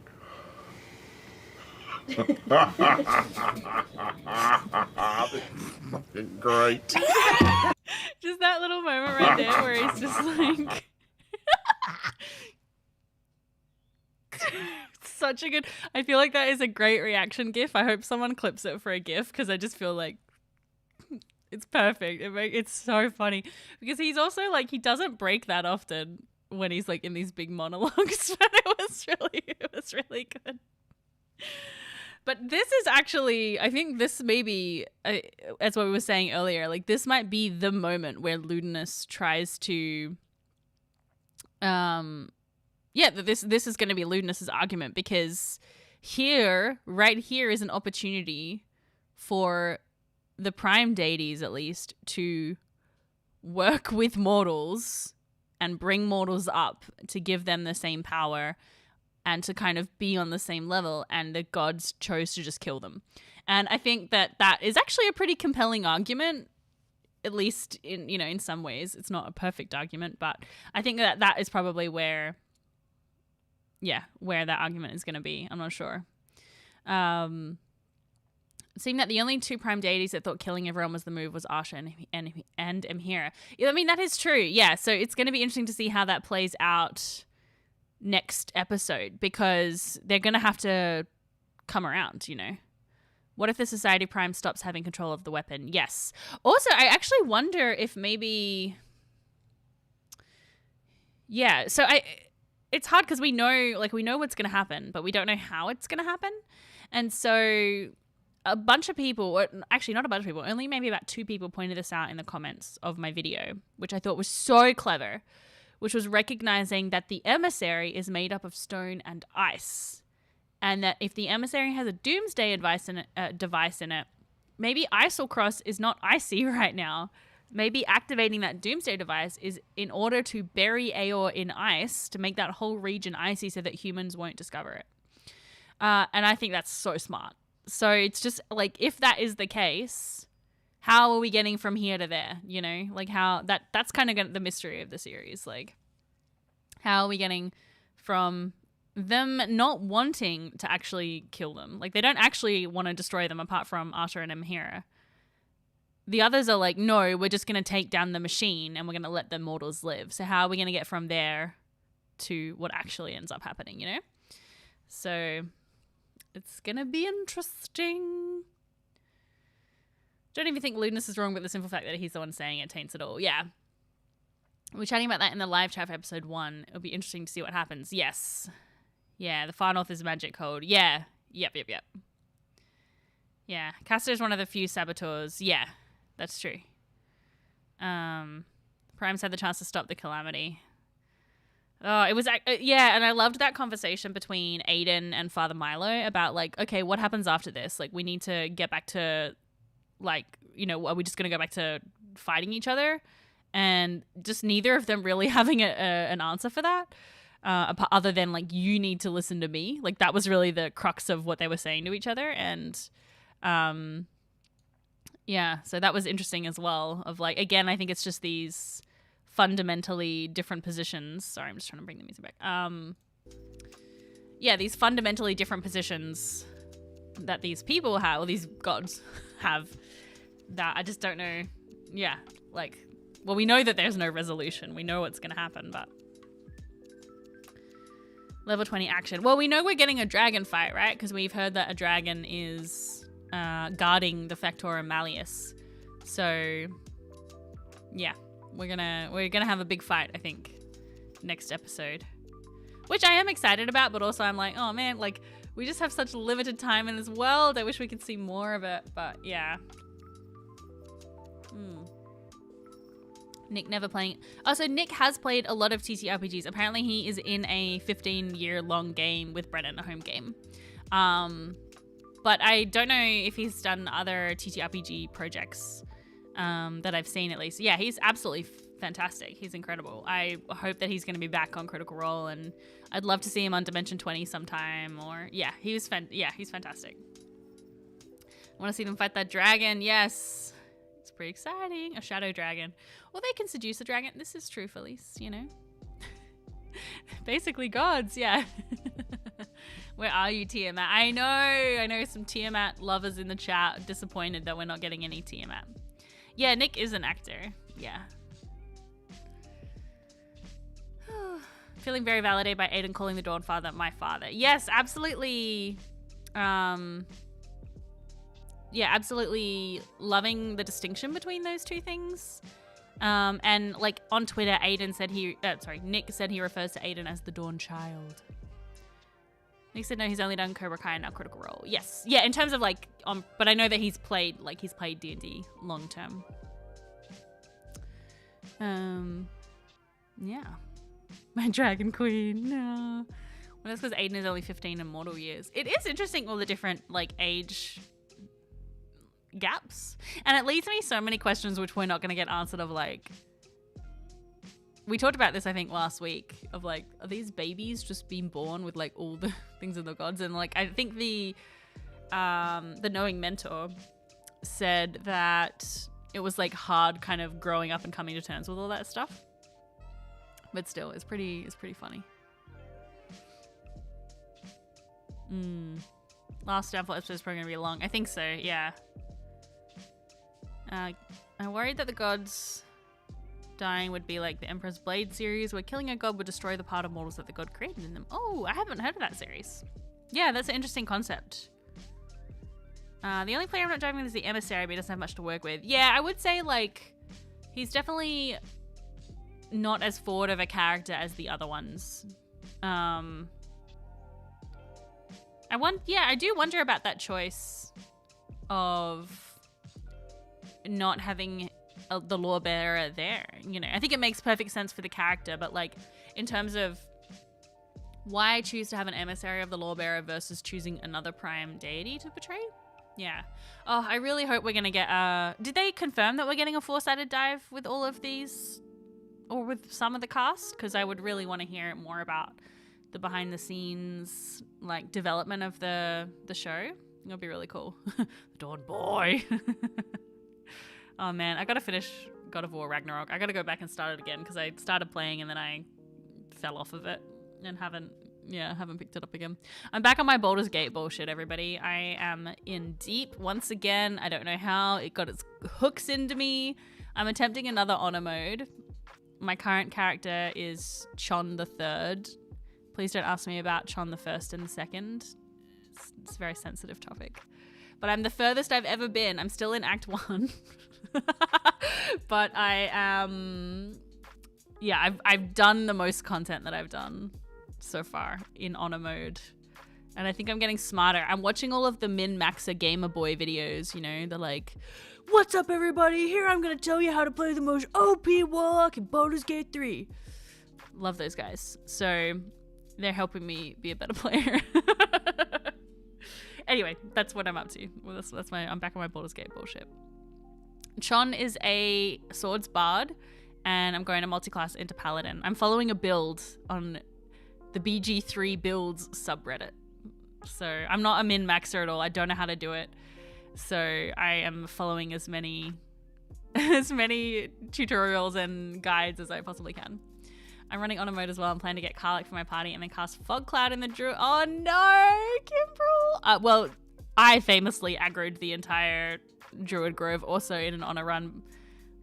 Great. Just that little moment right there where he's just like... Such a good... I feel like that is a great reaction gif. I hope someone clips it for a gif because I just feel like it's perfect. It's so funny because he's also like, he doesn't break that often when he's like in these big monologues, but it was really good. But this is actually, I think this may be, as what we were saying earlier, like this might be the moment where Ludinus tries to, that this is going to be Ludinus's argument, because right here is an opportunity for the prime deities, at least, to work with mortals and bring mortals up to give them the same power and to kind of be on the same level, and the gods chose to just kill them. And I think that is actually a pretty compelling argument, at least in some ways. It's not a perfect argument, but I think that is probably where that argument is going to be. I'm not sure. Seeing that the only two prime deities that thought killing everyone was the move was Asha and Emhira. I mean, that is true. Yeah, so it's going to be interesting to see how that plays out next episode, because they're going to have to come around, What if the Society Prime stops having control of the weapon? Yes. Also, I actually wonder if maybe... Yeah, so it's hard because we know what's going to happen, but we don't know how it's going to happen. And so a bunch of people, or actually not a bunch of people, only maybe about 2 people pointed this out in the comments of my video, which I thought was so clever, which was recognizing that the emissary is made up of stone and ice. And that if the emissary has a doomsday device in it, maybe Icelcross is not icy right now. Maybe activating that doomsday device is in order to bury Aor in ice, to make that whole region icy so that humans won't discover it. And I think that's so smart. So it's just like, if that is the case, how are we getting from here to there? Like how that's kind of the mystery of the series. Like, how are we getting from them not wanting to actually kill them. Like, they don't actually want to destroy them apart from Arta and Amhira. The others are like, no, we're just going to take down the machine and we're going to let the mortals live. So how are we going to get from there to what actually ends up happening, you know? So it's going to be interesting. Don't even think lewdness is wrong, but the simple fact that he's the one saying it taints it all. Yeah. We're chatting about that in the live chat for episode 1. It'll be interesting to see what happens. Yes. Yeah, the Far North is magic code. Yeah. Yep. Yeah. Castor is one of the few saboteurs. Yeah, that's true. Prime's had the chance to stop the calamity. Oh, it was, yeah, and I loved that conversation between Aiden and Father Milo about, like, okay, what happens after this? Like, we need to get back to, like, you know, are we just going to go back to fighting each other? And just neither of them really having an answer for that, other than, like, you need to listen to me. Like, that was really the crux of what they were saying to each other. And, yeah, so that was interesting as well. Of, like, again, I think it's just these fundamentally different positions. Sorry, I'm just trying to bring the music back. Yeah, these fundamentally different positions that these people have, or these gods have, that I just don't know. Yeah, like, well, we know that there's no resolution. We know what's going to happen, but... Level 20 action. Well, we know we're getting a dragon fight, right? Because we've heard that a dragon is guarding the Factor and Malleus. So, yeah. We're gonna have a big fight, I think, next episode. Which I am excited about, but also I'm like, oh man, like, we just have such limited time in this world. I wish we could see more of it, but yeah. Nick never playing. Oh, so Nick has played a lot of TTRPGs. Apparently he is in a 15-year-long game with Brennan, a home game. But I don't know if he's done other TTRPG projects that I've seen, at least. Yeah, he's absolutely fantastic. He's incredible. I hope that he's going to be back on Critical Role, and I'd love to see him on Dimension 20 sometime. Or yeah, he's fantastic. I want to see them fight that dragon. Yes, it's pretty exciting. A shadow dragon. Well, they can seduce a dragon. This is true, Felice. You know, basically gods. Yeah. Where are you, Tiamat? I know some Tiamat lovers in the chat disappointed that we're not getting any Tiamat. Yeah, Nick is an actor. Yeah. Feeling very validated by Aiden calling the Dawn Father my father. Yes, absolutely. Yeah, absolutely loving the distinction between those two things. And like on Twitter, Nick said he refers to Aiden as the Dawn Child. Nick said no, he's only done Cobra Kai and now Critical Role. Yes, yeah, in terms of like, but I know that he's played D&D long term. Yeah, my Dragon Queen. No, well, that's because Aiden is only 15 in mortal years. It is interesting all the different like age gaps, and it leads me so many questions which we're not going to get answered. Of like, we talked about this, I think, last week, of like, are these babies just being born with like all the things of the gods? And like, I think the knowing mentor said that it was like hard kind of growing up and coming to terms with all that stuff. But still, it's pretty funny. Last Downfall episode is probably gonna be long. I think so, yeah. I'm worried that the gods dying would be like the Emperor's Blade series, where killing a god would destroy the part of mortals that the god created in them. Oh, I haven't heard of that series. Yeah, that's an interesting concept. The only player I'm not driving is the Emissary, but he doesn't have much to work with. Yeah, I would say, like, he's not as forward of a character as the other ones. I do wonder about that choice of not having the law bearer there. You know, I think it makes perfect sense for the character, but like in terms of why choose to have an emissary of the law bearer versus choosing another prime deity to portray? Yeah. Oh, I really hope we're gonna get did they confirm that we're getting a 4-sided dive with all of these, or with some of the cast? Because I would really want to hear more about the behind the scenes like development of the show. It'll be really cool. Dawn boy. Oh man, I gotta finish God of War Ragnarok. I gotta go back and start it again because I started playing and then I fell off of it and haven't Yeah, I haven't picked it up again. I'm back on my Baldur's Gate bullshit, everybody. I am in deep once again. I don't know how it got its hooks into me. I'm attempting another honor mode. My current character is Chon the Third. Please don't ask me about Chon the First and the Second. It's a very sensitive topic. But I'm the furthest I've ever been. I'm still in Act 1. But I am... Yeah, I've done the most content that I've done so far in honor mode. And I think I'm getting smarter. I'm watching all of the min-maxer gamer boy videos, you know, they're like, what's up everybody, here I'm gonna tell you how to play the most OP warlock in Baldur's Gate 3. Love those guys. So they're helping me be a better player. Anyway, that's what I'm up to. Well, that's I'm back on my Baldur's Gate bullshit. Chon is a swords bard, and I'm going to multi-class into paladin. I'm following a build on the BG3 builds subreddit. So I'm not a min-maxer at all. I don't know how to do it. So I am following as many tutorials and guides as I possibly can. I'm running honor mode as well. I'm planning to get Karlach for my party and then cast Fog Cloud in the Druid. Oh no, Kimbrel! Well, I famously aggroed the entire Druid Grove also in an honor run.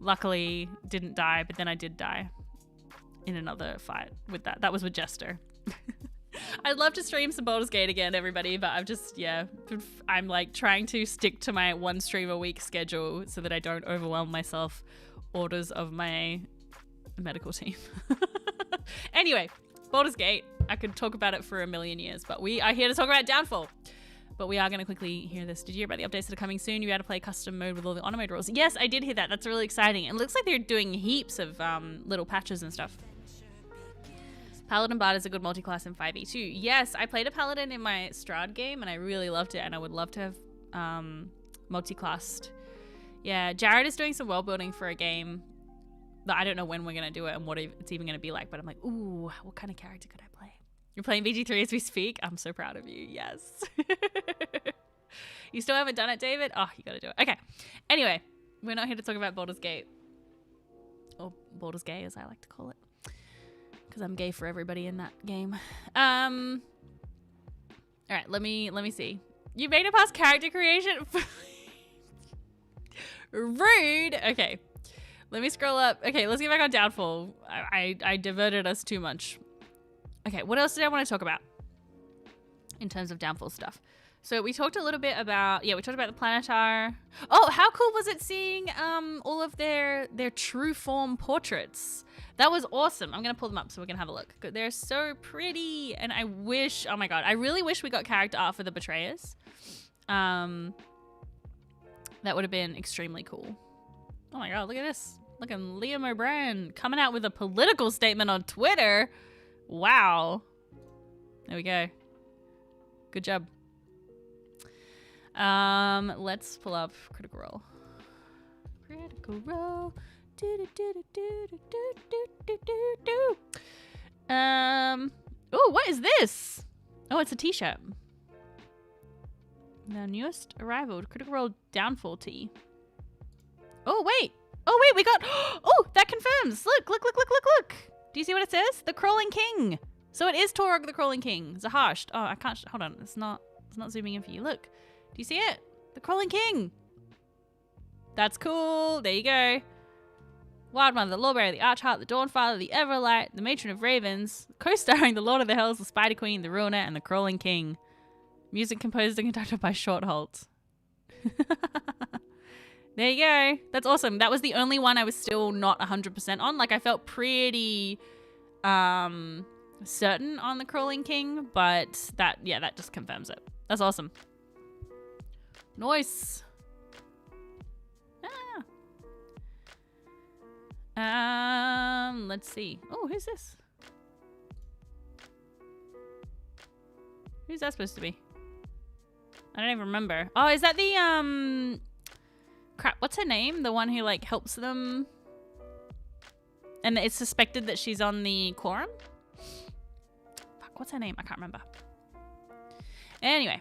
Luckily, didn't die, but then I did die in another fight with that. That was with Jester. I'd love to stream some Baldur's Gate again, everybody, but I've just, yeah, I'm like trying to stick to my 1 stream a week schedule so that I don't overwhelm myself. Orders of my medical team. Anyway, Baldur's Gate. I could talk about it for a million years, but we are here to talk about Downfall. But we are going to quickly hear this. Did you hear about the updates that are coming soon? You got to play custom mode with all the honor mode rules. Yes, I did hear that. That's really exciting. It looks like they're doing heaps of little patches and stuff. Paladin Bard is a good multi-class in 5e2. Yes, I played a Paladin in my Strahd game, and I really loved it, and I would love to have multi-classed. Yeah, Jared is doing some world building for a game that I don't know when we're going to do it and what it's even going to be like, but I'm like, ooh, what kind of character could I play? You're playing BG3 as we speak? I'm so proud of you. Yes. You still haven't done it, David? Oh, you got to do it. Okay. Anyway, we're not here to talk about Baldur's Gate. Or Baldur's Gay, as I like to call it. Because I'm gay for everybody in that game. All right, let me see. You made it past character creation? Rude. Okay. Let me scroll up. Okay, let's get back on Downfall. I diverted us too much. Okay, what else did I want to talk about in terms of Downfall stuff? So we talked a little bit about, yeah, we talked about the Planetar. Oh, how cool was it seeing all of their true form portraits? That was awesome. I'm going to pull them up so we can have a look. They're so pretty. And I wish, oh my God, I really wish we got character art for the Betrayers. That would have been extremely cool. Oh my God, look at this. Look at Liam O'Brien coming out with a political statement on Twitter. Wow. There we go. Good job. Let's pull up Critical Role. Critical Role. Oh, what is this? Oh, it's a t-shirt. The newest arrival, Critical Role Downfall tee. Oh, wait, we got, oh, that confirms. Look. Do you see what it says? The Crawling King. So it is Torog the Crawling King. Zahasht. Oh, I can't, hold on. It's not zooming in for you. Look, do you see it? The Crawling King. That's cool. There you go. Wildmother, the Lawbearer, the Archheart, the Dawnfather, the Everlight, the Matron of Ravens, co-starring the Lord of the Hells, the Spider Queen, the Ruiner, and the Crawling King. Music composed and conducted by Shortholt. There you go. That's awesome. That was the only one I was still not 100% on. Like, I felt pretty certain on the Crawling King, but that just confirms it. That's awesome. Nice. Let's see. Oh, who's this? Who's that supposed to be? I don't even remember. Oh, is that the crap, what's her name? The one who like helps them and it's suspected that she's on the quorum? Fuck, what's her name? I can't remember. Anyway.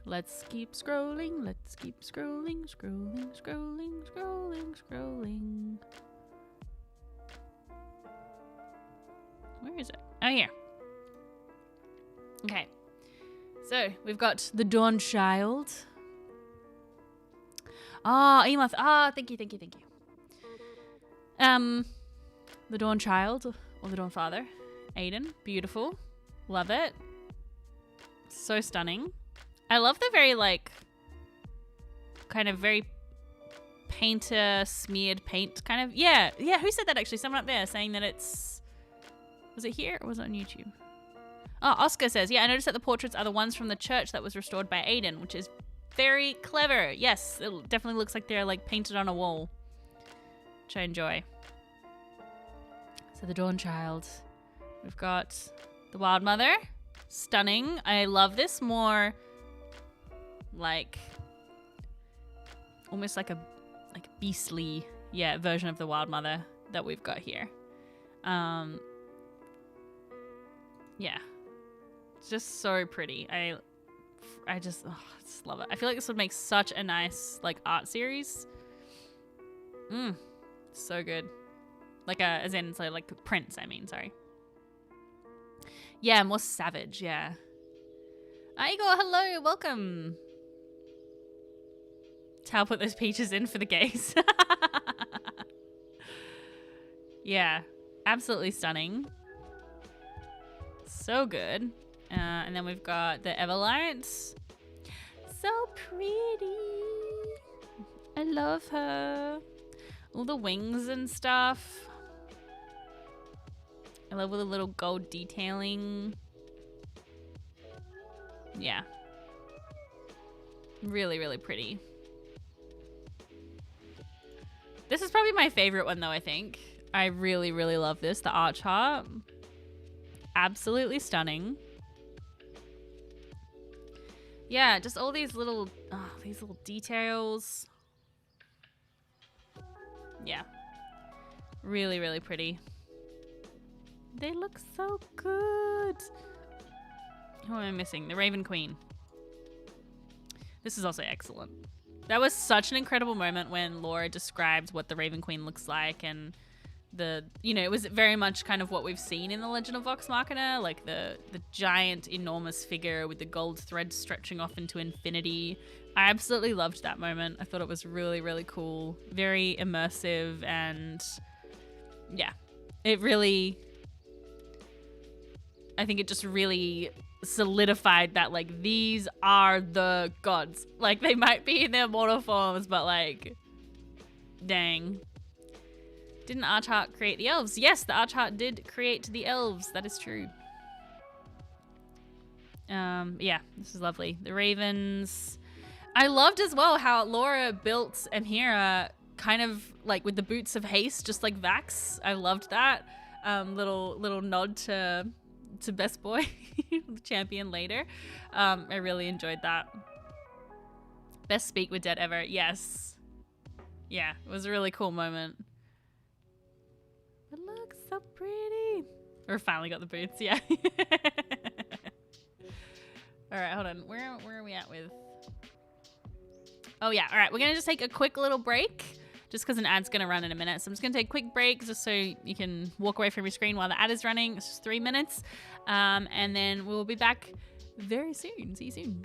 Let's keep scrolling. Let's keep scrolling. Where is it? Oh, here. Okay. So, we've got the Dawn Child. Ah, Emoth. Ah, thank you. The Dawn Child, or the Dawn Father. Aiden. Beautiful. Love it. So stunning. I love the very, like, kind of very painter smeared paint kind of. Yeah, who said that actually? Someone up there saying that it's... Was it here or was it on YouTube? Oh, Oscar says, yeah, I noticed that the portraits are the ones from the church that was restored by Aiden, which is very clever. Yes, it definitely looks like they're like painted on a wall, which I enjoy. So the Dawn Child. We've got the Wild Mother. Stunning. I love this more like almost like a beastly version of the Wild Mother that we've got here. Yeah. It's just so pretty. I just love it. I feel like this would make such a nice like art series. So good. Like as in so like prints, I mean, sorry. Yeah, more savage, yeah. Igor, hello, welcome. Tal put those peaches in for the gays. Yeah, absolutely stunning. So good. And then we've got the Everlights. So pretty. I love her. All the wings and stuff. I love all the little gold detailing. Yeah. Really, really pretty. This is probably my favorite one though, I think. I really, really love this. The arch heart. Absolutely stunning. Yeah, just all these little details. Yeah. Really, really pretty. They look so good. Who am I missing? The Raven Queen. This is also excellent. That was such an incredible moment when Laura described what the Raven Queen looks like, and it was very much kind of what we've seen in the Legend of Vox Machina, like the giant, enormous figure with the gold thread stretching off into infinity. I absolutely loved that moment. I thought it was really, really cool, very immersive, and yeah, I think it just really solidified that like these are the gods. Like they might be in their mortal forms, but like, dang. Didn't Archheart create the elves? Yes, the Archheart did create the elves. That is true. Yeah, this is lovely. The ravens. I loved as well how Laura built Amhira kind of like with the boots of haste, just like Vax. I loved that. Little nod to Best Boy, the champion later. I really enjoyed that. Best speak with dead ever. Yes. Yeah, it was a really cool moment. It looks so pretty. We finally got the boots, yeah. All right, hold on. Where are we at with? Oh yeah, all right. We're gonna just take a quick little break, just because an ad's gonna run in a minute. So I'm just gonna take a quick break, just so you can walk away from your screen while the ad is running. It's just 3 minutes, and then we'll be back very soon. See you soon.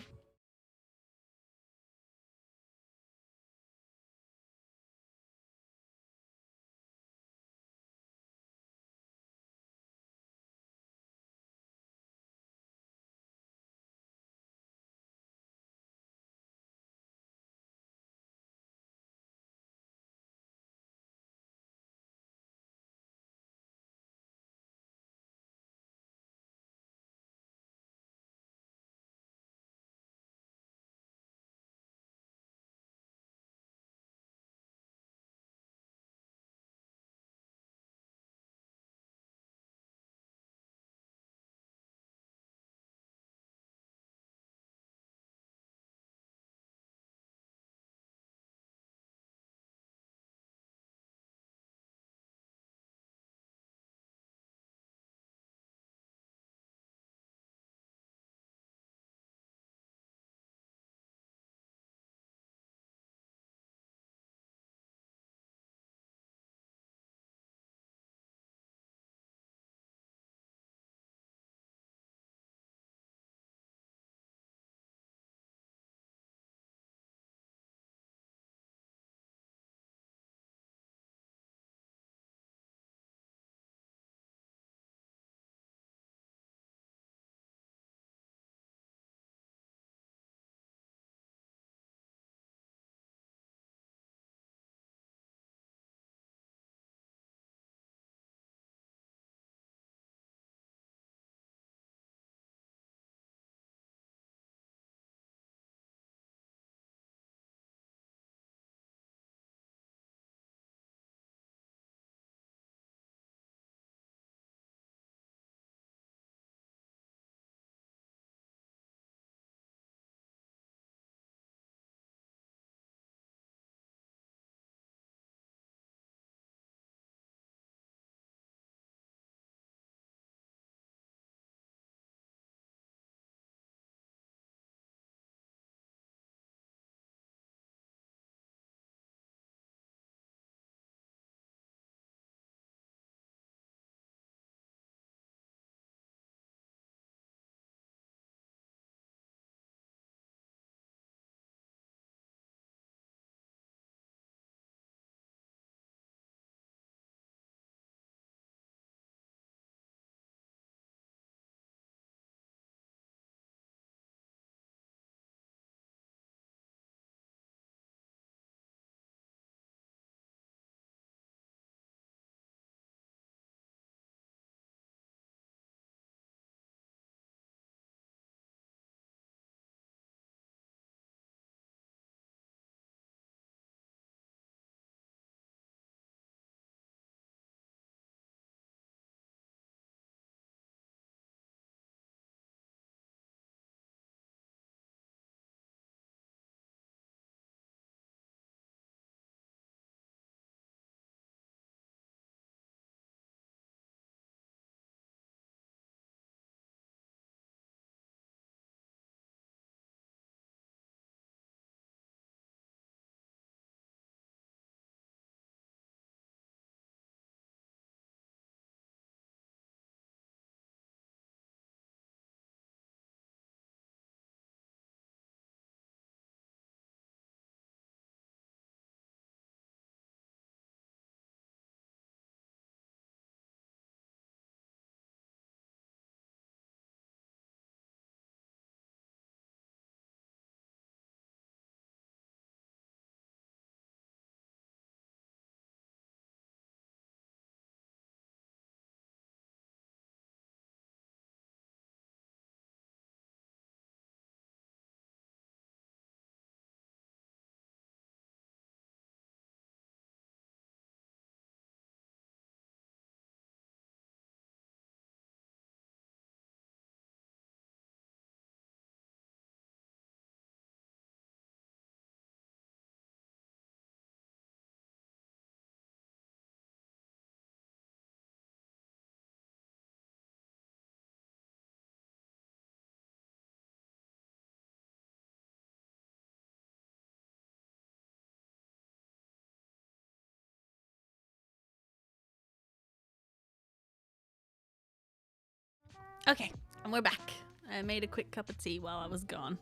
Okay, and we're back. I made a quick cup of tea while I was gone.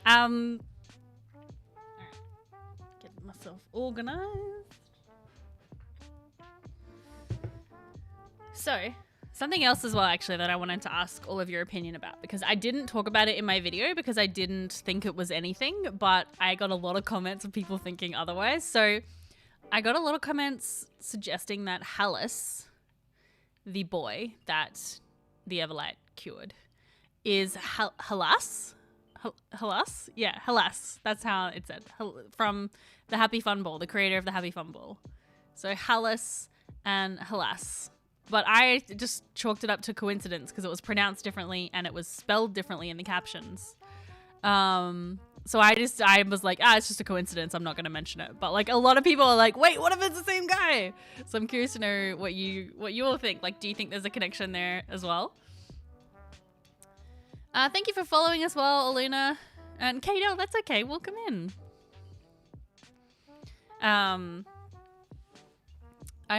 Get myself organized. So, something else as well, actually, that I wanted to ask all of your opinion about, because I didn't talk about it in my video because I didn't think it was anything, but I got a lot of comments of people thinking otherwise. So, I got a lot of comments suggesting that Hallis, the boy that the Everlight cured, is Halas? Halas? Yeah, Halas. That's how it's said. From the Happy Fun Ball, the creator of the Happy Fun Ball. So Hallis and Halas. But I just chalked it up to coincidence because it was pronounced differently and it was spelled differently in the captions. So I was like, it's just a coincidence. I'm not going to mention it. But like a lot of people are like, wait, what if it's the same guy? So I'm curious to know what you all think. Like, do you think there's a connection there as well? Thank you for following as well, Aluna. And Kato, that's okay. Welcome in. I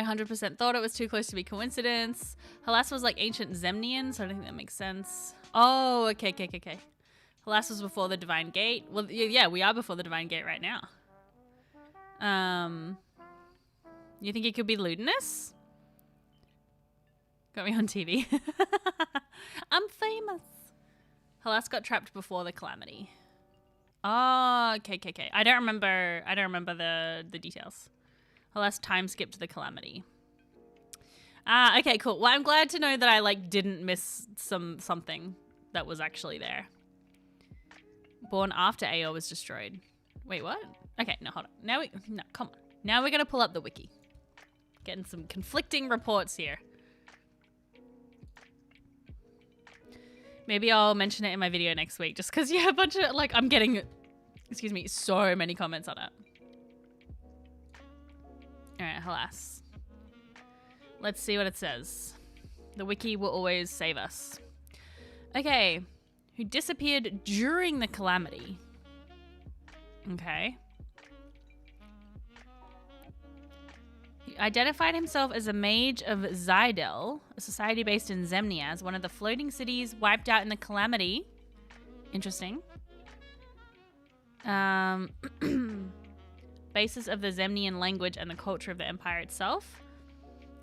100% thought it was too close to be coincidence. Halas was like ancient Zemnian, so I don't think that makes sense. Oh, okay. Halas was before the Divine Gate. Well, yeah, we are before the Divine Gate right now. You think it could be Ludinus? Got me on TV. I'm famous. Halas got trapped before the Calamity. Oh, okay. I don't remember the details. Halas time skipped the Calamity. Okay, cool. Well, I'm glad to know that I like didn't miss something that was actually there. Born after Ao was destroyed. Wait, what? Okay, no, hold on. Come on. Now we're gonna pull up the wiki. Getting some conflicting reports here. Maybe I'll mention it in my video next week, just because a bunch of like I'm getting, so many comments on it. All right, Halas. Let's see what it says. The wiki will always save us. Okay. Who disappeared during the Calamity. Okay. He identified himself as a mage of Zydel, a society based in Zemniaz, one of the floating cities wiped out in the Calamity. Interesting. Basis of the Zemnian language and the culture of the empire itself.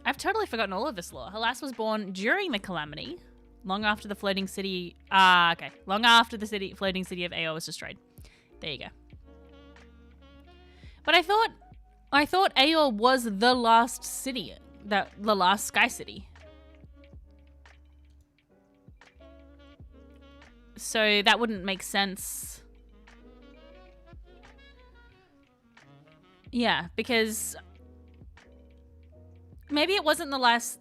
I've totally forgotten all of this lore. Halas was born during the Calamity, long after the floating city. Long after the floating city of Ao was destroyed. There you go. But I thought Ao was the last city, the last sky city. So that wouldn't make sense. Yeah, because maybe it wasn't the last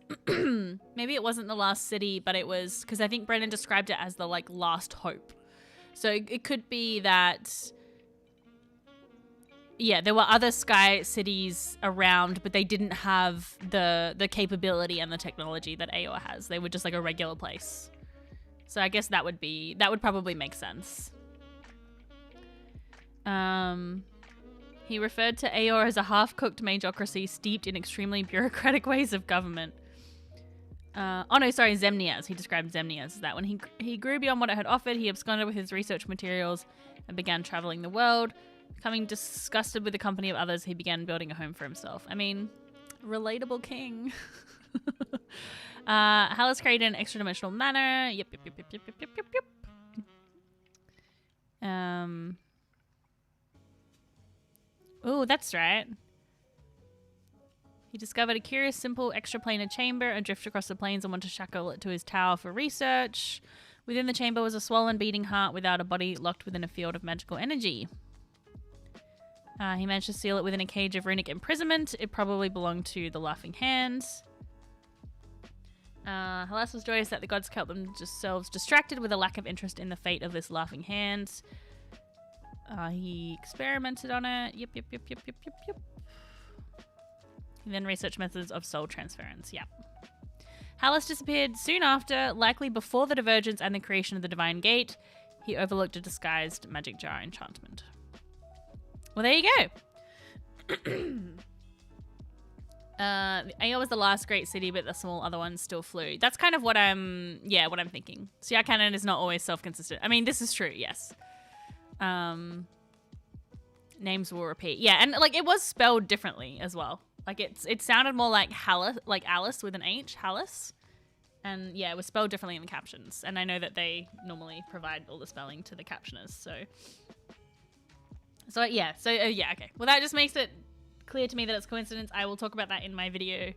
city, but it was because I think Brennan described it as the like last hope. So it could be that there were other sky cities around, but they didn't have the capability and the technology that Ao has. They were just like a regular place. So I guess that would probably make sense. He referred to Ao as a half-cooked magocracy steeped in extremely bureaucratic ways of government. Zemniaz. He described Zemniaz as that. When he grew beyond what it had offered, he absconded with his research materials and began traveling the world. Becoming disgusted with the company of others, he began building a home for himself. I mean, relatable king. Halas created an extra-dimensional manner. Yep. Oh, that's right. He discovered a curious, simple, extraplanar chamber and drifted across the plains and wanted to shackle it to his tower for research. Within the chamber was a swollen, beating heart without a body, locked within a field of magical energy. He managed to seal it within a cage of runic imprisonment. It probably belonged to the Laughing Hand. Halas was joyous that the gods kept themselves distracted with a lack of interest in the fate of this Laughing Hand. He experimented on it. Yep. He then researched methods of soul transference. Yep. Halas disappeared soon after, likely before the Divergence and the creation of the Divine Gate. He overlooked a disguised magic jar enchantment. Well, there you go. Ayo was the last great city, but the small other ones still flew. That's kind of what I'm thinking. So yeah, canon is not always self-consistent. I mean, this is true, yes. Names will repeat. Yeah, and like it was spelled differently as well. Like it sounded more like Alice with an H, Hallis. And yeah, it was spelled differently in the captions. And I know that they normally provide all the spelling to the captioners. So yeah, okay. Well, that just makes it clear to me that it's coincidence. I will talk about that in my video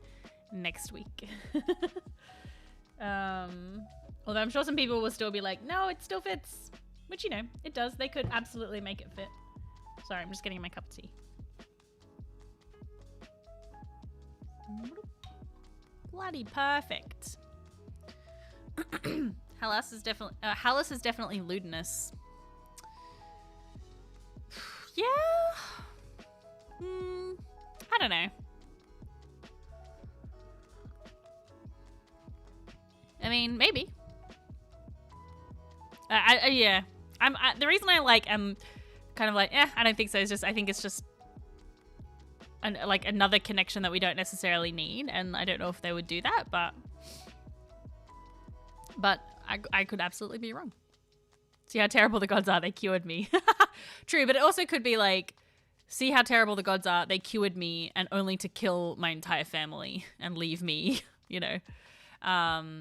next week. Although I'm sure some people will still be like, no, it still fits. Which, you know, it does. They could absolutely make it fit. Sorry, I'm just getting my cup of tea. Bloody perfect. Hallis is definitely Ludinous. Yeah. I don't know. I mean, maybe. Yeah. The reason I'm kind of like, I don't think so. It's just, I think it's just like another connection that we don't necessarily need, and I don't know if they would do that, but I could absolutely be wrong. See how terrible the gods are, they cured me. True, but it also could be like, see how terrible the gods are, they cured me, and only to kill my entire family and leave me, you know.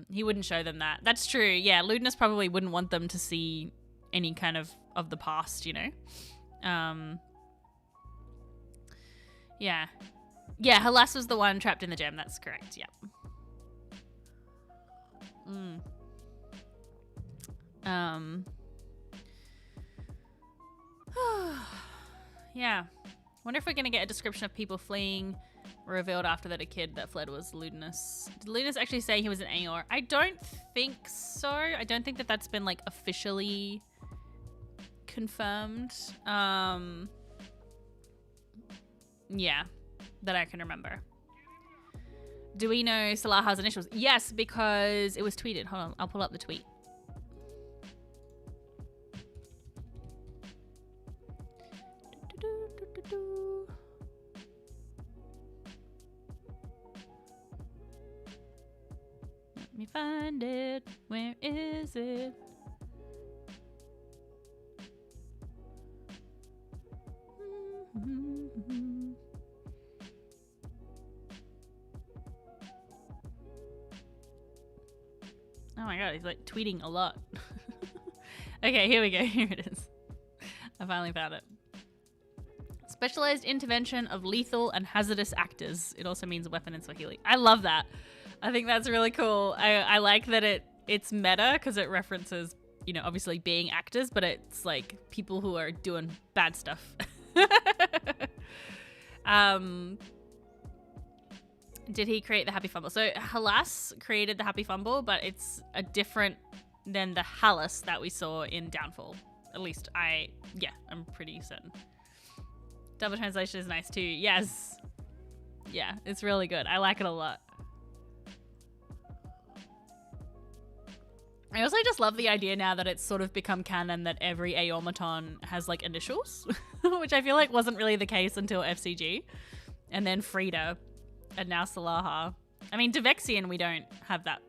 He wouldn't show them that. That's true. Yeah, Ludinus probably wouldn't want them to see any kind of the past, you know. Yeah. Yeah, Halas was the one trapped in the gem. That's correct. Yep. Yeah. Wonder if we're going to get a description of people fleeing revealed after that a kid that fled was Ludinus. Did Ludinus actually say he was an Aeor? I don't think so. I don't think that that's been like officially confirmed. Yeah, that I can remember. Do we know Salaha's initials? Yes, because it was tweeted. Hold on, I'll pull up the tweet. Let me find it. Where is it? Oh my god, he's like tweeting a lot. Okay, here we go. Here it is. I finally found it. Specialized intervention of lethal and hazardous actors. It also means weapon in Swahili. I love that. I think that's really cool. I like that it's meta because it references, you know, obviously being actors, but it's like people who are doing bad stuff. Did he create the Happy Fumble? So Halas created the Happy Fumble, but it's a different than the Halas that we saw in Downfall. At least I'm pretty certain. Double translation is nice too. Yes. Yeah, it's really good. I like it a lot. I also just love the idea now that it's sort of become canon that every Aeormaton has like initials, which I feel like wasn't really the case until FCG. And then Frida, and now Salaha. I mean, Devexian we don't have that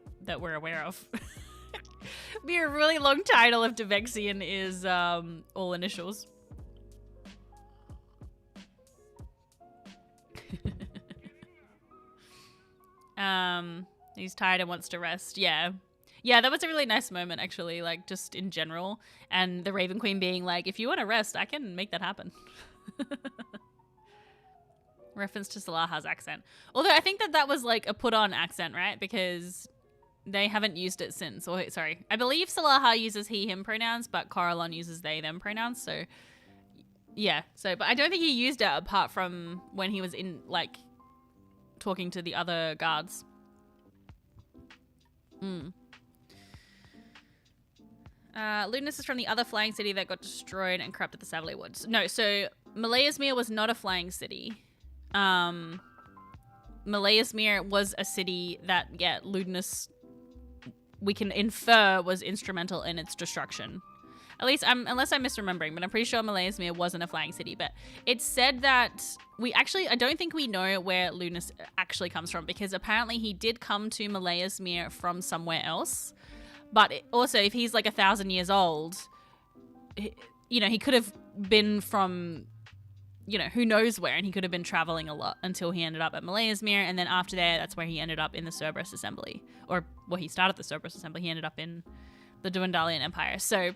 we're aware of. Be a really long title if Devexian is all initials. He's tired and wants to rest. Yeah. Yeah, that was a really nice moment, actually, like, just in general. And the Raven Queen being like, if you want to rest, I can make that happen. Reference to Salaha's accent. Although I think that was, like, a put-on accent, right? Because they haven't used it since. Or, sorry. I believe Salaha uses he, him pronouns, but Coralon uses they, them pronouns. So, yeah. So, but I don't think he used it apart from when he was in, like, talking to the other guards. Ludinus is from the other flying city that got destroyed and corrupted the Savali Woods. No, so Malayasmere was not a flying city. Malayasmere was a city that, Ludinus, we can infer, was instrumental in its destruction. At least, unless I'm misremembering, but I'm pretty sure Malayasmere wasn't a flying city. But it's said that I don't think we know where Ludinus actually comes from, because apparently he did come to Malayasmere from somewhere else. But also, if he's like 1,000 years old, he could have been from, who knows where, and he could have been traveling a lot until he ended up at Malayasmere, and then after that's where he ended up in the Cerberus Assembly. Or, he started the Cerberus Assembly, he ended up in the Dwendalian Empire. So,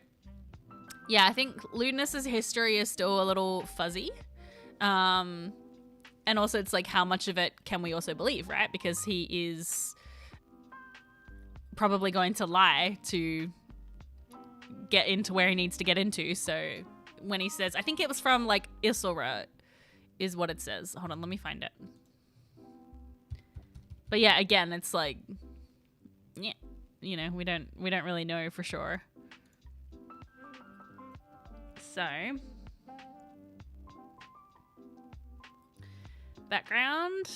yeah, I think Ludinus's history is still a little fuzzy. And also it's like, how much of it can we also believe, right? Because he is probably going to lie to get into where he needs to get into. So when he says, I think it was from like Isilra is what it says. Hold on, let me find it. But yeah, again, it's like, yeah, we don't really know for sure. So, background.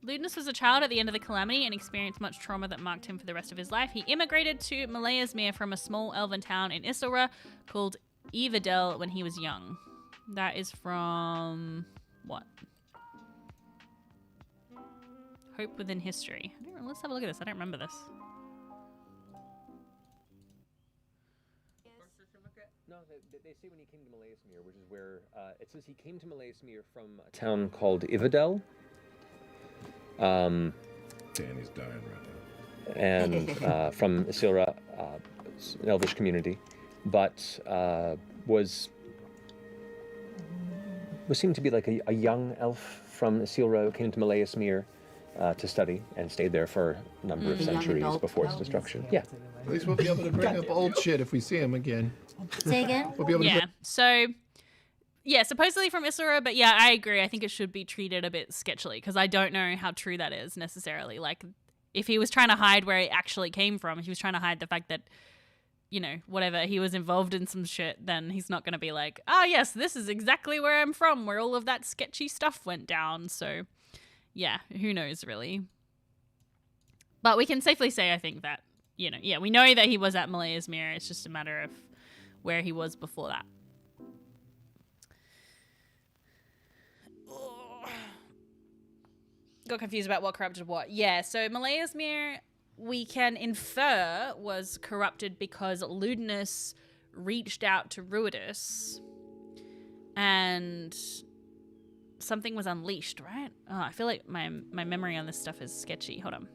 Ludinus was a child at the end of the Calamity and experienced much trauma that marked him for the rest of his life. He immigrated to Malayasmere from a small elven town in Isilra called Evadel when he was young. That is from what? Hope Within History. Let's have a look at this. I don't remember this. No, they say when he came to Malayasmere, which is where it says he came to Malayasmere from a town called Ivadel. Danny's dying right now. And from Isilra, an elvish community, but was seemed to be like a young elf from Isilra who came to Malayasmere to study and stayed there for a number of centuries before its destruction. Yeah. At least we'll be able to bring up old shit if we see him again. Say again? We'll be able to Yeah. So, yeah, supposedly from Isilra, but yeah, I agree. I think it should be treated a bit sketchily because I don't know how true that is necessarily. Like, if he was trying to hide where he actually came from, he was trying to hide the fact that, whatever, he was involved in some shit, then he's not going to be like, yes, this is exactly where I'm from, where all of that sketchy stuff went down. So, yeah, who knows, really. But we can safely say, I think, that, we know that he was at Malayasmere. It's just a matter of where he was before that. Got confused about what corrupted what. Yeah, so Malayasmere, we can infer, was corrupted because Ludinus reached out to Ruidus and something was unleashed, right? Oh, I feel like my memory on this stuff is sketchy. Hold on.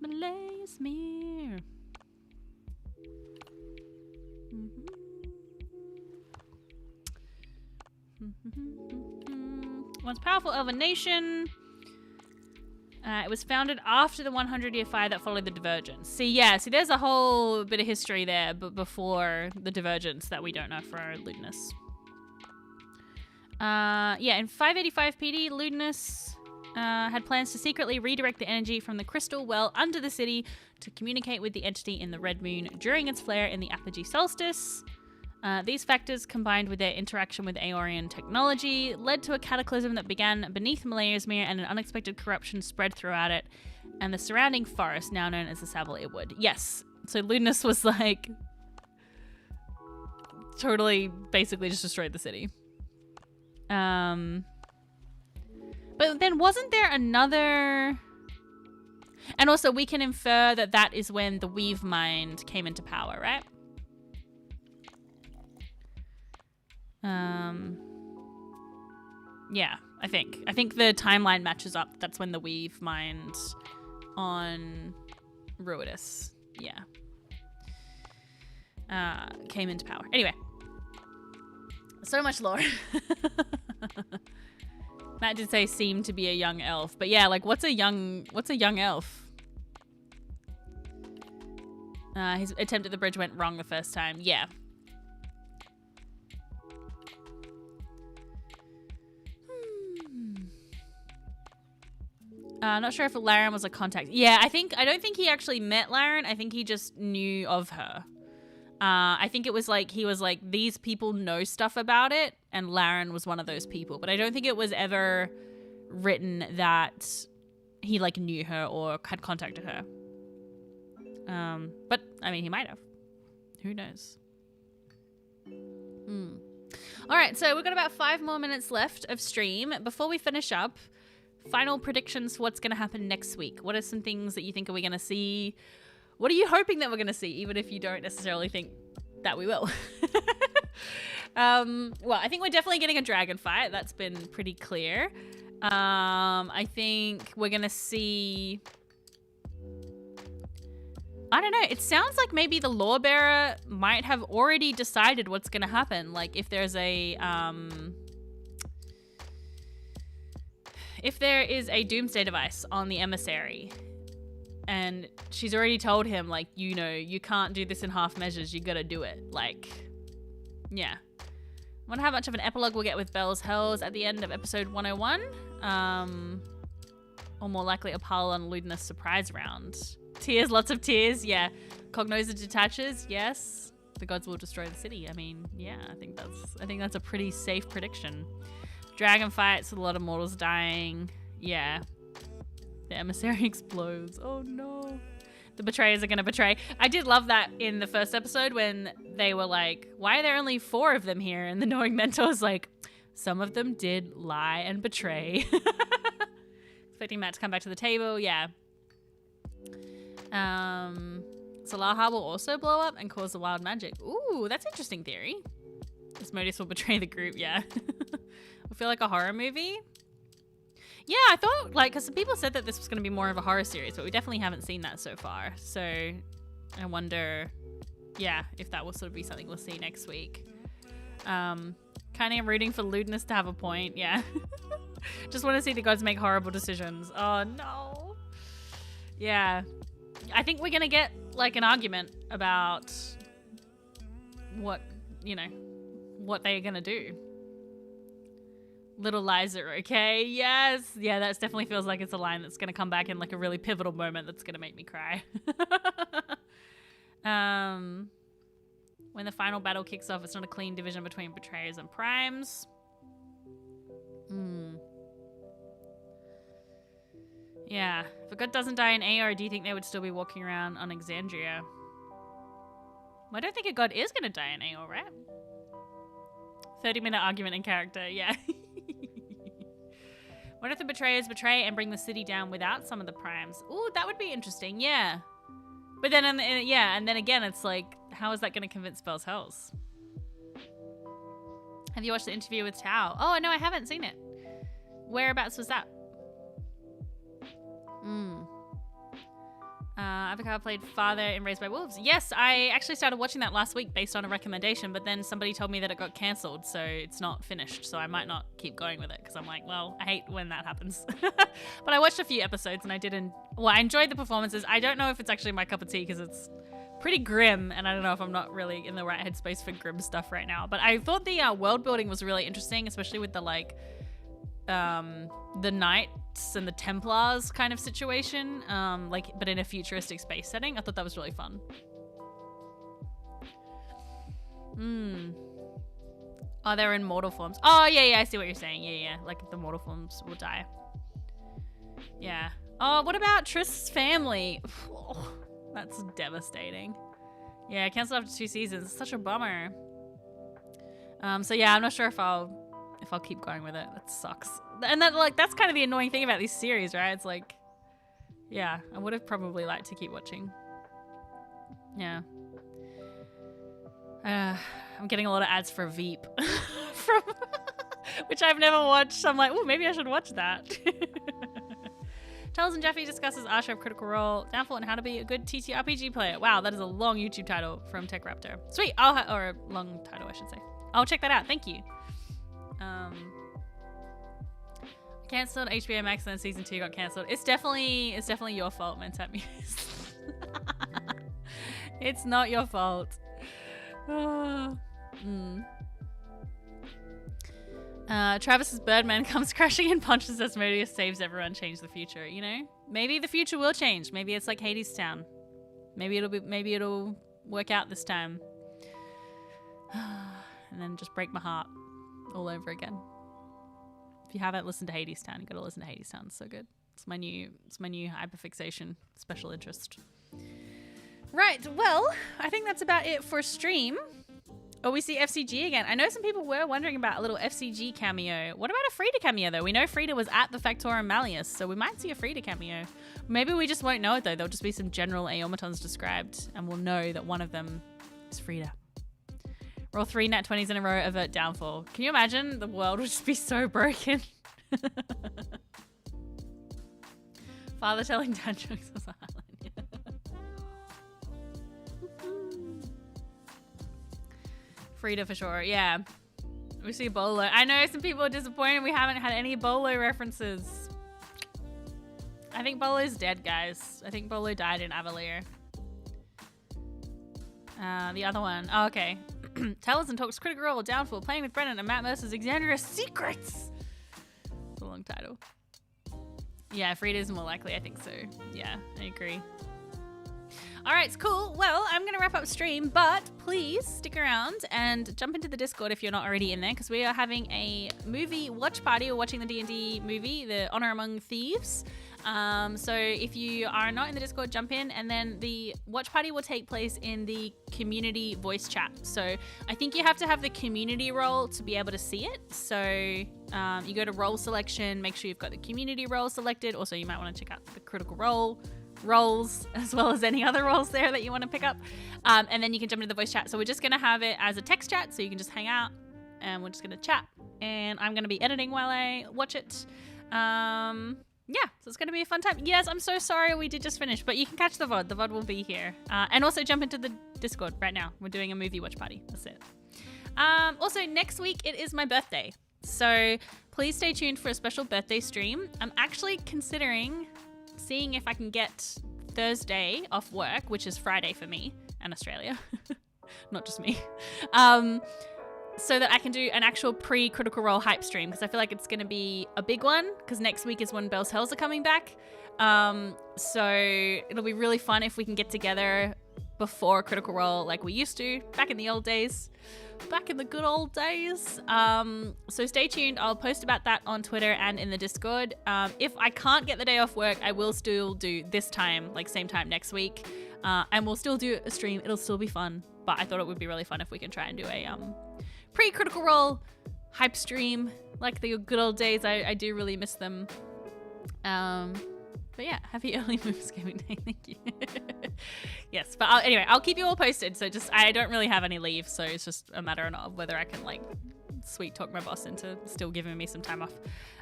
Malayasmere. Once powerful elven nation. It was founded after the 100-year fire that followed the Divergence. See, there's a whole bit of history there, but before the Divergence that we don't know for Ludinus. In 585 PD, Ludinus had plans to secretly redirect the energy from the crystal well under the city to communicate with the entity in the Red Moon during its flare in the apogee solstice. These factors, combined with their interaction with Aeorian technology, led to a cataclysm that began beneath Malayasmere and an unexpected corruption spread throughout it and the surrounding forest, now known as the Savile Irwood. Yes, so Ludinus was like totally basically just destroyed the city. But then wasn't there another... And also we can infer that that is when the Weave Mind came into power, right? Yeah, I think the timeline matches up. That's when the Weave Mind on Ruidus, came into power. Anyway, so much lore. Matt did say seemed to be a young elf, but yeah, like what's a young elf? His attempt at the bridge went wrong the first time. Yeah. Not sure if Laren was a contact. Yeah, I don't think he actually met Laren. I think he just knew of her. I think it was like, he was like, these people know stuff about it, and Laren was one of those people. But I don't think it was ever written that he like knew her or had contacted her. But I mean, he might have. Who knows? All right, so we've got about 5 more minutes left of stream. Before we finish up, final predictions for what's going to happen next week. What are some things that you think are we going to see? What are you hoping that we're going to see, even if you don't necessarily think that we will? Well, I think we're definitely getting a dragon fight. That's been pretty clear. I think we're going to see... I don't know. It sounds like maybe the law bearer might have already decided what's going to happen. Like if there's a... if there is a doomsday device on the emissary and she's already told him, like, you know, you can't do this in half measures. You got to do it. Like, yeah. I wonder how much of an epilogue we'll get with Bell's Hells at the end of episode 101. Or more likely a Parla and Ludinous surprise round. Tears, lots of tears, yeah. Cognosa detaches, yes. The gods will destroy the city. I mean, yeah, I think that's a pretty safe prediction. Dragon fights with a lot of mortals dying. Yeah. The emissary explodes. Oh no. The betrayers are gonna betray. I did love that in the first episode when they were like, why are there only 4 of them here? And the knowing mentor's like, some of them did lie and betray. Expecting Matt to come back to the table, yeah. Salaha will also blow up and cause the wild magic. Ooh, that's an interesting theory. Asmodeus will betray the group, yeah. I feel like a horror movie. Yeah, I thought, like, because some people said that this was going to be more of a horror series, but we definitely haven't seen that so far. So I wonder, yeah, if that will sort of be something we'll see next week. Kind of rooting for Ludinous to have a point, yeah. Just want to see the gods make horrible decisions. Oh, no. Yeah. I think we're going to get, like, an argument about what, you know, what they're going to do. Little lies are okay. Yes. Yeah, that definitely feels like it's a line that's going to come back in, like, a really pivotal moment that's going to make me cry. When the final battle kicks off, it's not a clean division between betrayers and primes. Yeah. If a god doesn't die in AR, do you think they would still be walking around on Exandria? Well, I don't think a god is going to die in AR, right? 30-minute argument in character, yeah. What if the betrayers betray and bring the city down without some of the primes? Ooh, that would be interesting, yeah. But then, yeah, and then again, it's like, how is that going to convince Bell's Hells? Have you watched the interview with Tao? Oh, no, I haven't seen it. Whereabouts was that? Avocado played father in Raised by Wolves. Yes, I actually started watching that last week based on a recommendation, but then somebody told me that it got cancelled, so it's not finished, so I might not keep going with it, because I'm like, well, I hate when that happens. But I watched a few episodes, and I enjoyed the performances. I don't know if it's actually my cup of tea, because it's pretty grim, and I don't know if I'm not really in the right headspace for grim stuff right now. But I thought the world building was really interesting, especially with the, like, the Knights and the Templars kind of situation, but in a futuristic space setting. I thought that was really fun. Oh, they're in mortal forms. Oh, yeah, I see what you're saying. Yeah, like the mortal forms will die. Yeah. Oh, what about Trist's family? Oh, that's devastating. Yeah, cancelled after 2 seasons. It's such a bummer. So yeah, I'm not sure if I'll keep going with it. That sucks. And that's kind of the annoying thing about these series, right? It's like, yeah, I would have probably liked to keep watching. Yeah. I'm getting a lot of ads for Veep from which I've never watched. So I'm like, oh, maybe I should watch that. Charles and Jeffy discusses Asha of Critical Role, Downfall, and how to be a good TTRPG player. Wow, that is a long YouTube title from Tech Raptor. Sweet. Or a long title, I should say. I'll check that out. Thank you. Cancelled HBO Max, and then season 2 got cancelled. It's definitely your fault, Mentat Muse. It's not your fault. Travis's Birdman comes crashing and punches Asmodeus, saves everyone, change the future. You know, maybe the future will change. Maybe it's like Hades Town. Maybe it'll work out this time. And then just break my heart all over again. If you haven't listened to Hades Town, you gotta listen to Hades Town. It's so good. It's my new hyperfixation special interest. Right, well, I think that's about it for stream. Oh, we see FCG again. I know some people were wondering about a little FCG cameo. What about a Frida cameo, though? We know Frida was at the Factorum Malleus, so we might see a Frida cameo. Maybe we just won't know it, though. There'll just be some general Aeomatons described, and we'll know that one of them is Frida. Roll 3 nat 20s in a row, avert downfall. Can you imagine? The world would just be so broken. Father telling dad jokes was a highlight. Frida for sure, yeah. We see Bolo. I know some people are disappointed we haven't had any Bolo references. I think Bolo's dead, guys. I think Bolo died in Avalier. The other one. Oh, okay. Tells and talks Critical Role, Downfall, Playing with Brennan, and Matt Mercer's Exandria Secrets. It's a long title. Yeah, Frida's more likely, I think so. Yeah, I agree. All right, cool. Well, I'm going to wrap up stream, but please stick around and jump into the Discord if you're not already in there, because we are having a movie watch party. We're watching the D&D movie, The Honor Among Thieves. So if you are not in the Discord, jump in, and then the watch party will take place in the community voice chat. So I think you have to have the community role to be able to see it. So you go to role selection, make sure you've got the community role selected. Also, you might want to check out the critical role roles as well as any other roles there that you want to pick up, and then you can jump into the voice chat. So we're just going to have it as a text chat, so you can just hang out and we're just going to chat, and I'm going to be editing while I watch it. Yeah, so it's going to be a fun time. Yes, I'm so sorry we did just finish, but you can catch the VOD will be here, and also jump into the Discord right now. We're doing a movie watch party. That's it. Also next week it is my birthday, so please stay tuned for a special birthday stream. I'm actually considering seeing if I can get Thursday off work, which is Friday for me and Australia, not just me, so that I can do an actual pre-Critical Role hype stream, because I feel like it's going to be a big one, because next week is when Bell's Hells are coming back. So it'll be really fun if we can get together before Critical Role like we used to back in the old days. Back in the good old days. So stay tuned. I'll post about that on Twitter and in the Discord. If I can't get the day off work, I will still do this time, like same time next week. And we'll still do a stream. It'll still be fun. But I thought it would be really fun if we can try and do a pre-Critical Role hype stream like the good old days. I do really miss them. But yeah, happy early moves gaming day. Thank you. Yes, but anyway, I'll keep you all posted. So I don't really have any leave, so it's just a matter of whether I can like sweet talk my boss into still giving me some time off,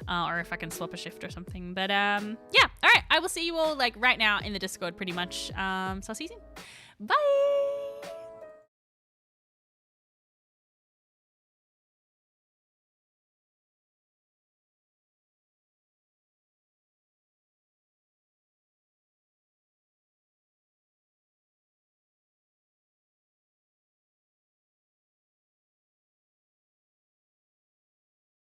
or if I can swap a shift or something. But yeah, all right. I will see you all like right now in the Discord, pretty much. So I'll see you soon. Bye.